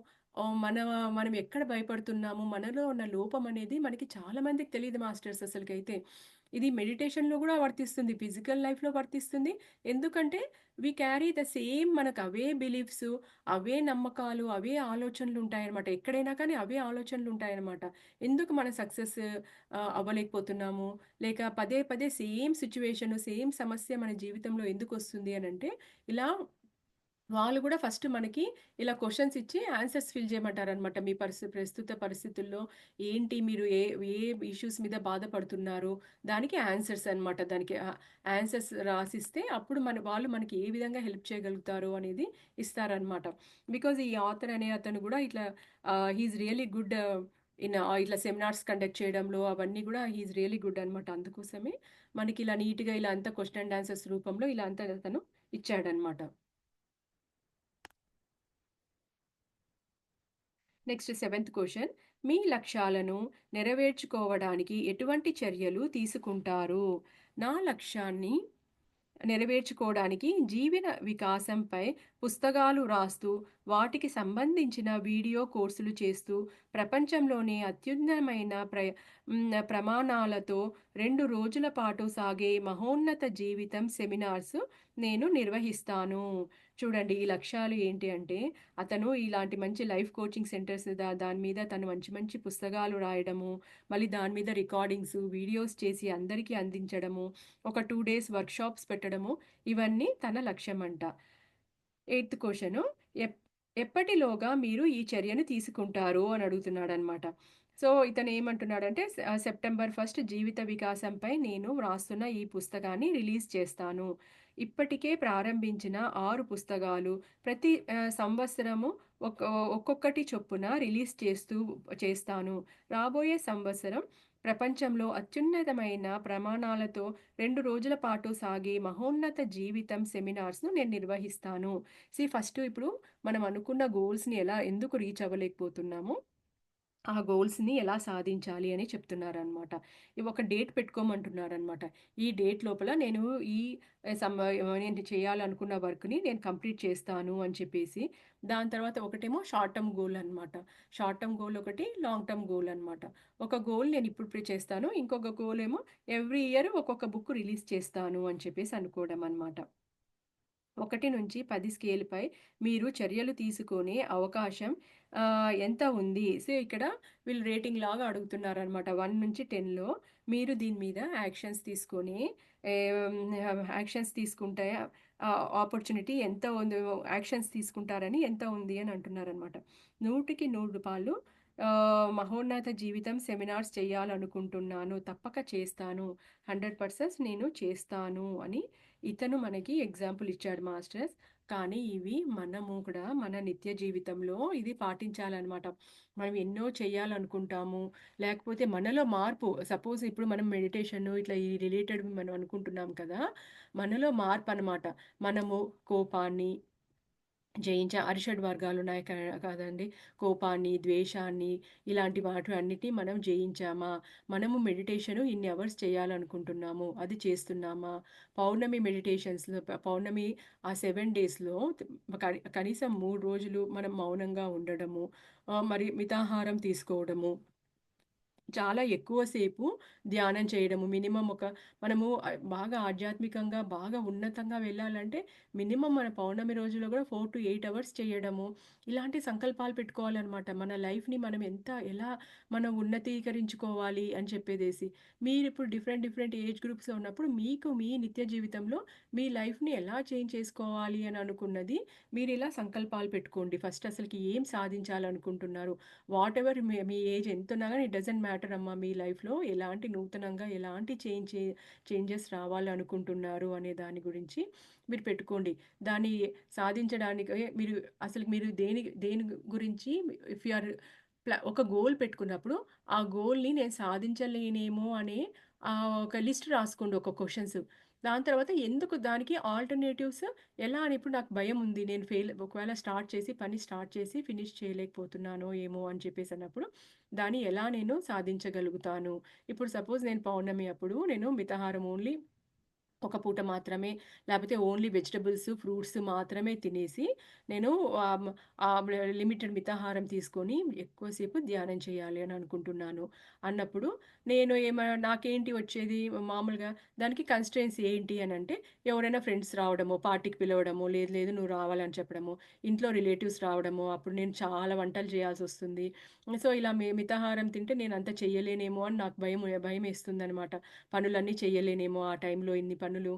మనం ఎక్కడ భయపడుతున్నాము, మనలో ఉన్న లోపం అనేది మనకి చాలా మందికి తెలీదు మాస్టర్స్ అసలకైతే. ఇది మెడిటేషన్‌లో గూడా వర్తిస్తుంది. ఫిజికల్ లైఫ్‌లో వర్తిస్తుంది. ఎందుకంటే వి క్యారీ ద సేమ్ మనకు అవే బిలీఫ్స్, అవే నమ్మకాలు, అవే ఆలోచనలుంటాయనమాట. ఎక్కడైనా కానీ అవే ఆలోచనలుంటాయనమాట. ఎందుకు మనం సక్సెస్ అవ్వలేకపోతున్నాము? లేక పదే పదే సేమ్ సిట్యుయేషన్, సేమ్ సమస్య మన జీవితంలో ఎందుకొస్తుంది అనంటే, ఇలా వాళ్ళు గూడా ఫస్ట్ మనకి ఇలా క్వెషన్స్ ఇచ్చి ఆన్సర్స్ ఫిల్ చేయమంటారనమాట. మీ ప్రస్తుత పరిస్థితుల్లో ఏంటి మీరు ఏ ఇష్యూస్ మీద బాధపడుతున్నారు? దానికి ఆన్సర్స్ అనమాట. దానికి ఆన్సర్స్ రాసిస్తే అప్పుడు వాళ్ళు మనకి ఏ విధంగా హెల్ప్ చేయగలుగుతారు అనేది ఇస్తారనమాట. బికాజ్ ఈ ఆథర్ అనే అతను గూడా ఇట్లా హి ఈస్ రియల్లీ గుడ్ ఇట్లా సెమినార్స్ కండక్ట్ చేయడంలో అవన్నీ గూడా హి ఈస్ రియల్లీ గుడ్ అనమాట. అందుకోసమే మనకి ఇలా నీట్‌గా ఇలా అంతా క్వెషన్ అండ్ ఆన్సర్స్ రూపంలో ఇలా అంతా అతను ఇచ్చాడనమాట. Next seventh question. మీ లక్ష్యాలను నెరవేర్చుకోవడానికి ఎటువంటి చర్యలు తీసుకుంటారు? నా లక్ష్యాన్ని నెరవేర్చుకోవడానికి జీవన వికాసంపై పుస్తకాలు రాస్తూ, వాటికి సంబంధించిన వీడియో కోర్సులు చేస్తూ, ప్రపంచంలోనే అత్యున్నతమైన ప్రమాణాలతో 2 రోజుల పాటు సాగే మహోన్నత జీవితం సెమినార్స్ నేను నిర్వహిస్తాను. చూడండి ఈ లక్ష్యాలు ఏంటి అంటే, అతను ఇలాంటి మంచి లైఫ్ కోచింగ్ సెంటర్స్ దాని మీద తను మంచి మంచి పుస్తకాలు రాయడము, మళ్ళీ దాని మీద రికార్డింగ్స్, వీడియోస్ చేసి అందరికీ అందించడము, ఒక 2 డేస్ వర్క్‌షాప్స్ పెట్టడము, ఇవన్నీ తన లక్ష్యమంట. Eighth question. ఎప్పటిలోగా మీరు ఈ చర్యను తీసుకుంటారు అని అడుగుతున్నాడనమాట. సో, ఇతనేమంటున్నాడంటే సెప్టెంబర్ 1 జీవిత వికాసంపై నేను వ్రాస్తున్న ఈ పుస్తకాన్ని రిలీజ్ చేస్తాను. ఇప్పటికే ప్రారంభించిన 6 పుస్తకాలు ప్రతి సంవత్సరము ఒక్ ఒక్కొక్కటి చొప్పున రిలీజ్ చేస్తాను. రాబోయే సంవత్సరం ప్రపంచంలో అత్యున్నతమైన ప్రమాణాలతో 2 రోజుల పాటు సాగే మహోన్నత జీవితం సెమినార్స్‌ను నేను నిర్వహిస్తాను. ఫస్ట్ ఇప్పుడు మనం అనుకున్న గోల్స్‌ని ఎందుకు రీచ్ అవ్వలేకపోతున్నామో, ఆ గోల్స్‌ని ఎలా సాధించాలి అని చెప్తున్నారనమాట. ఒక డేట్ పెట్టుకోమంటున్నారనమాట. ఈ డేట్ లోపల నేను ఈ నేను చేయాలనుకున్న వర్క్‌ని నేను కంప్లీట్ చేస్తాను అని చెప్పేసి, దాని తర్వాత ఒకటేమో షార్ట్ టర్మ్ గోల్ అనమాట. షార్ట్ టర్మ్ గోల్ ఒకటి, లాంగ్ టర్మ్ గోల్ అనమాట. ఒక గోల్ నేను ఇప్పుడు చేస్తాను. ఇంకొక గోల్ ఏమో ఎవ్రీ ఇయర్ ఒక్కొక్క బుక్ రిలీజ్ చేస్తాను అని చెప్పేసి అనుకోవడం అనమాట. 1-10 స్కేల్‌పై మీరు చర్యలు తీసుకునే అవకాశం ఎంత ఉంది? ఇక్కడ వీళ్ళు రేటింగ్ లాగా అడుగుతున్నారనమాట. 1-10లో మీరు దీని మీద యాక్షన్స్ తీసుకొని యాక్షన్స్ తీసుకుంటే ఆపర్చునిటీ ఎంత ఉంది? యాక్షన్స్ తీసుకుంటారని ఎంత ఉంది అని అంటున్నారనమాట. 100కి 100 మహోన్నత జీవితం సెమినార్స్ చేయాలనుకుంటున్నాను. తప్పక చేస్తాను. 100% నేను చేస్తాను అని ఇతను మనకి ఎగ్జాంపుల్ ఇచ్చాడు మాస్టర్స్. కానీ ఇవి మనము కూడా మన నిత్య జీవితంలో ఇది పాటించాలనమాట. మనం ఎన్నో చేయాలనుకుంటాము. లేకపోతే మనలో మార్పు సపోజ్ ఇప్పుడు మనం మెడిటేషన్ ఇట్లా ఈ రిలేటెడ్ మనం అనుకుంటున్నాం కదా! మనలో మార్పనమాట. మనము కోపాన్ని అరిషడ్ వర్గాలున్నాయి కాదండి. కోపాన్ని, ద్వేషాన్ని ఇలాంటి వాటి అన్నిటిని మనం జయించామా? మనము మెడిటేషను ఇన్ని అవర్స్ చేయాలనుకుంటున్నాము. అది చేస్తున్నామా? పౌర్ణమి మెడిటేషన్స్‌లో పౌర్ణమి ఆ 7 డేస్‌లో కనీసం 3 రోజులు మనం మౌనంగా ఉండడము, మరి మితాహారం తీసుకోవడము. చాలా ఎక్కువ సేపు ధ్యానం చేయడము. మినిమమ్ మనము బాగా ఆధ్యాత్మికంగా, బాగా ఉన్నతంగా వెళ్ళాలంటే మినిమమ్ మన పౌర్ణమి రోజుల్లో గూడా 4-8 అవర్స్ చేయడము. ఇలాంటి సంకల్పాలు పెట్టుకోవాలనమాట. మన లైఫ్‌ని మనం ఎలా మనం ఉన్నతీకరించుకోవాలి అని చెప్పేదేసి. మీరిప్పుడు డిఫరెంట్ ఏజ్ గ్రూప్స్‌లో ఉన్నప్పుడు మీకు మీ నిత్య జీవితంలో మీ లైఫ్‌ని ఎలా చేంజ్ చేసుకోవాలి అని అనుకున్నది మీరిలా సంకల్పాలు పెట్టుకోండి. ఫస్ట్ అసలకి ఏం సాధించాలనుకుంటున్నారు? వాటెవర్ మీ ఏజ్ ఎంతున్నా గాని ఇట్ డజంట్ మ్యాటర్ అమ్మా. మీ లైఫ్‌లో ఎలాంటి నూతనంగా ఎలాంటి చేంజెస్ రావాలనుకుంటున్నారు అనే దాని గురించి మీరు పెట్టుకోండి. దాన్ని సాధించడానికి మీరు దేని గురించి ఇఫ్ యూ ఆర్ ఒక గోల్ పెట్టుకున్నప్పుడు, ఆ గోల్‌ని నేను సాధించలేనేమో అనే ఒక లిస్ట్ రాసుకోండి ఒక క్వెషన్స్. దాని తర్వాత ఎందుకు దానికి ఆల్టర్‌నేటివ్స్ ఎలా అని ఇప్పుడు నాకు భయముంది. నేను ఒకవేళ పని స్టార్ట్ చేసి ఫినిష్ చేయలేకపోతున్నానో ఏమో అని చెప్పేసన్నప్పుడు, దాన్ని ఎలా నేను సాధించగలుగుతాను? ఇప్పుడు సపోజ్ నేను పౌర్ణమి అప్పుడు నేను మితాహారం ఓన్లీ ఒక పూట మాత్రమే, లేపోతే ఓన్లీ వెజిటబుల్స్, ఫ్రూట్స్ మాత్రమే తినేసి, నేను లిమిటెడ్ మితాహారం తీసుకొని ఎక్కువసేపు ధ్యానం చేయాలి అని అనుకుంటున్నాను. అన్నప్పుడు నాకేంటి వచ్చేది మామూలుగా దానికి కన్‌స్ట్రెయిన్స్ ఏంటి అనంటే, ఎవరైనా ఫ్రెండ్స్ రావడమో, పార్టీకి పిలవడమో, లేదు లేదు నువ్వు రావాలని చెప్పడమో, ఇంట్లో రిలేటివ్స్ రావడమో, అప్పుడు నేను చాలా వంటలు చేయాల్సొస్తుంది. సో, ఇలా మితాహారం తింటే నేనంత చెయ్యలేనేమో అని నాకు భయమేస్తుందనమాట. పనులన్నీ చెయ్యలేనేమో ఆ టైంలో ఇన్ని పనులు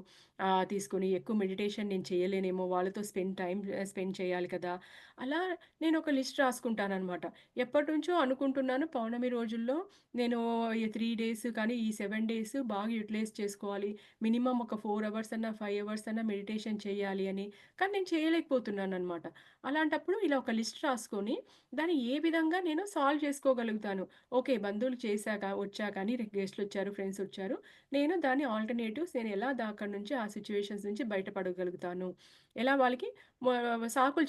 తీసుకొని ఎక్కువ మెడిటేషన్ నేను చేయలేనేమో, వాళ్ళతో స్పెండ్ చేయాలి కదా! అలా నేనొక లిస్ట్ రాసుకుంటాననమాట. ఎప్పటినుంచో అనుకుంటున్నాను పౌర్ణమి రోజుల్లో నేను ఈ 3 డేస్ కానీ ఈ 7 డేస్ బాగా యుటిలైజ్ చేసుకోవాలి. మినిమమ్ ఒక 4 అవర్స్ అన్నా, 5 అవర్స్ అన్నా మెడిటేషన్ చేయాలి అని. కానీ నేను చేయలేకపోతున్నాననమాట. అలాంటప్పుడు ఇలా ఒక లిస్ట్ రాసుకొని దాన్ని ఏ విధంగా నేను సాల్వ్ చేసుకోగలుగుతాను. ఓకే. బంధువులు వచ్చాక అని గెస్ట్‌లొచ్చారు, ఫ్రెండ్సొచ్చారు. నేను దాని ఆల్టర్‌నేటివ్స్ నేను ఎలా అక్కడి నుంచి ఆ సిట్యుయేషన్స్ నుంచి బయటపడగలుగుతాను. ఎలా వాళ్ళకి సాకులు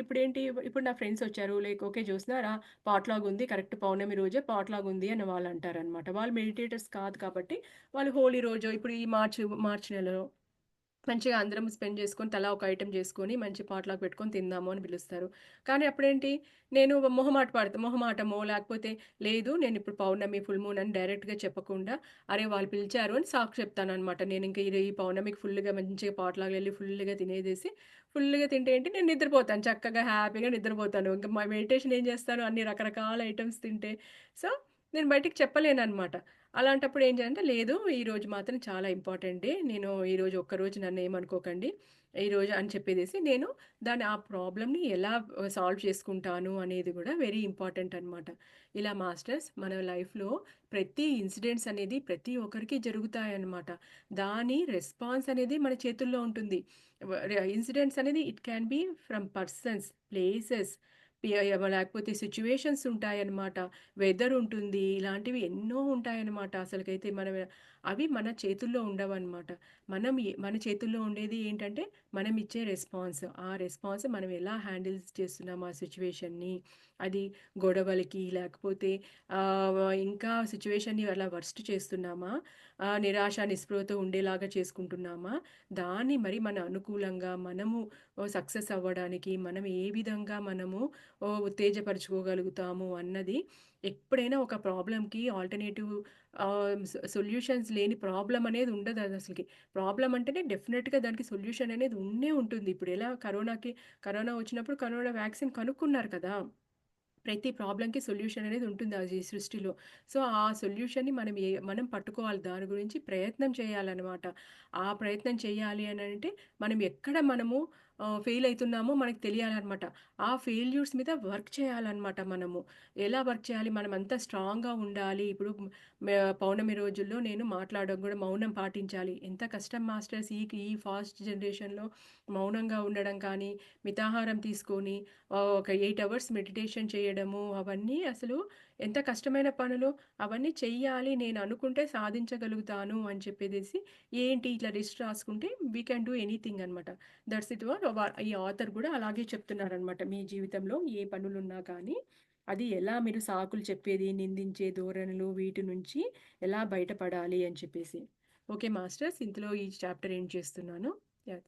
ఇప్పుడేంటి ఇప్పుడు నా ఫ్రెండ్సొచ్చారు ఓకే జ్యోత్స్న రా పాట్‌లాగ్ ఉంది. కరెక్ట్ పౌర్ణమి రోజే పాట్‌లాగ్ ఉంది అని వాళ్ళంటారనమాట. వాళ్ళు మెడిటేటర్స్ కాదు కాబట్టి వాళ్ళు హోలీ రోజో ఇప్పుడు ఈ మార్చ్ నెలలో మంచిగా అందరం స్పెండ్ చేసుకొని తలా ఒక ఐటెమ్ చేసుకొని మంచి పాట్‌లాక్ పెట్టుకొని తిందాము అని పిలుస్తారు. కానీ అప్పుడేంటి నేను మొహమాటమో లేకపోతే లేదు నేనిప్పుడు పౌర్ణమి, ఫుల్ మూన్ అని డైరెక్ట్‌గా చెప్పకుండా అరే! వాళ్ళు పిలిచారు అని సాకు చెప్తాననమాట. నేనింక ఈ పౌర్ణమికి ఫుల్‌గా మంచిగా పాట్‌లాగెళ్ళి ఫుల్‌గా తినేసేసి ఫుల్‌గా తింటే ఏంటి నేను నిద్రపోతాను. చక్కగా హ్యాపీగా నిద్రపోతాను. ఇంక మెడిటేషన్ ఏం చేస్తాను అన్ని రకరకాల ఐటెమ్స్ తింటే. సో, నేను బయటికి చెప్పలేననమాట. అలాంటప్పుడు ఏం చేయాలంటే, లేదు ఈరోజు మాత్రం చాలా ఇంపార్టెంట్ డే. నేను ఈరోజు ఒక్కరోజు నన్నేమనుకోకండి. ఈరోజు అని చెప్పేసేసి నేను ఆ ప్రాబ్లమ్‌ని ఎలా సాల్వ్ చేసుకుంటాను అనేది గూడా వెరీ ఇంపార్టెంట్ అనమాట. ఇలా మాస్టర్స్ మన లైఫ్‌లో ప్రతి ఇన్సిడెంట్స్ అనేది ప్రతి ఒక్కరికి జరుగుతాయన్నమాట. దాని రెస్పాన్స్ అనేది మన చేతుల్లో ఉంటుంది. ఇన్సిడెంట్స్ అనేది it can be from persons, places, లేకపోతే సిట్యుయేషన్స్ ఉంటాయన్నమాట. వెదర్ ఉంటుంది. ఇలాంటివి ఎన్నో ఉంటాయన్నమాట. అసలకైతే మనం అవి మన చేతుల్లో ఉండవన్నమాట. మన చేతుల్లో ఉండేది ఏంటంటే మనం ఇచ్చే రెస్పాన్స్. ఆ రెస్పాన్స్ మనం ఎలా హ్యాండిల్స్ చేస్తున్నాం ఆ సిట్యుయేషన్‌ని. అది గొడవలకి లేకపోతే ఇంకా సిట్యుయేషన్‌ని అలా వర్స్ట్ చేస్తున్నామా? నిరాశ, నిస్పృహతో ఉండేలాగా చేసుకుంటున్నామా? దాన్ని మరి మన అనుకూలంగా మనము సక్సెస్ అవ్వడానికి మనం ఏ విధంగా మనము ఉత్తేజపరుచుకోగలుగుతాము అన్నది ఎప్పుడైనా ఒక ప్రాబ్లమ్‌కి ఆల్టర్‌నేటివ్ సొల్యూషన్స్ లేని ప్రాబ్లమ్ అనేది ఉండదసలకి. ప్రాబ్లమ్ అంటేనే డెఫినిట్‌గా దానికి సొల్యూషన్ అనేది ఉండే ఉంటుంది. ఇప్పుడు ఎలా కరోనా వచ్చినప్పుడు కరోనా వ్యాక్సిన్ కనుక్కున్నారు కదా! ప్రతి ప్రాబ్లమ్‌కి సొల్యూషన్ అనేది ఉంటుంది ఈ సృష్టిలో. సో, ఆ సొల్యూషన్‌ని మనం పట్టుకోవాలి. దాని గురించి ప్రయత్నం చేయాలనమాట. ఆ ప్రయత్నం చేయాలి అనంటే మనం ఎక్కడ ఫెయిల్ అయితున్నామో మనకు తెలియాలనమాట. ఆ ఫెయిల్యూర్స్ మీద వర్క్ చేయాలనమాట మనము. ఎలా వర్క్ చేయాలి? మనమంతా స్ట్రాంగ్‌గా ఉండాలి. ఇప్పుడు పౌర్ణమి రోజుల్లో నేను మాట్లాడడం కూడా మౌనం పాటించాలి. ఎంత కష్టం మాస్టర్స్ ఈ ఫాస్ట్ జనరేషన్‌లో మౌనంగా ఉండడం కానీ, మితాహారం తీసుకొని ఒక 8 అవర్స్ మెడిటేషన్ చేయడము, అవన్నీ అసలు ఎంత కష్టమైన పనులు. అవన్నీ చెయ్యాలి నేననుకుంటే సాధించగలుగుతాను అని చెప్పేసేసి, ఏంటి ఇట్లా లిస్ట్ రాసుకుంటే వి క్యాన్ డూ ఎనీథింగ్ అనమాట. దట్స్ ఇట్ ఈ ఆథర్ కూడా అలాగే చెప్తున్నారనమాట. మీ జీవితంలో ఏ పనులున్నా కానీ, అది ఎలా మీరు సాకులు చెప్పేది, నిందించే ధోరణులు వీటి నుంచి ఎలా బయటపడాలి అని చెప్పేసి. ఓకే మాస్టర్స్, ఇందులో ఈ చాప్టర్ ఎండ్ చేస్తున్నాను. యాహ్!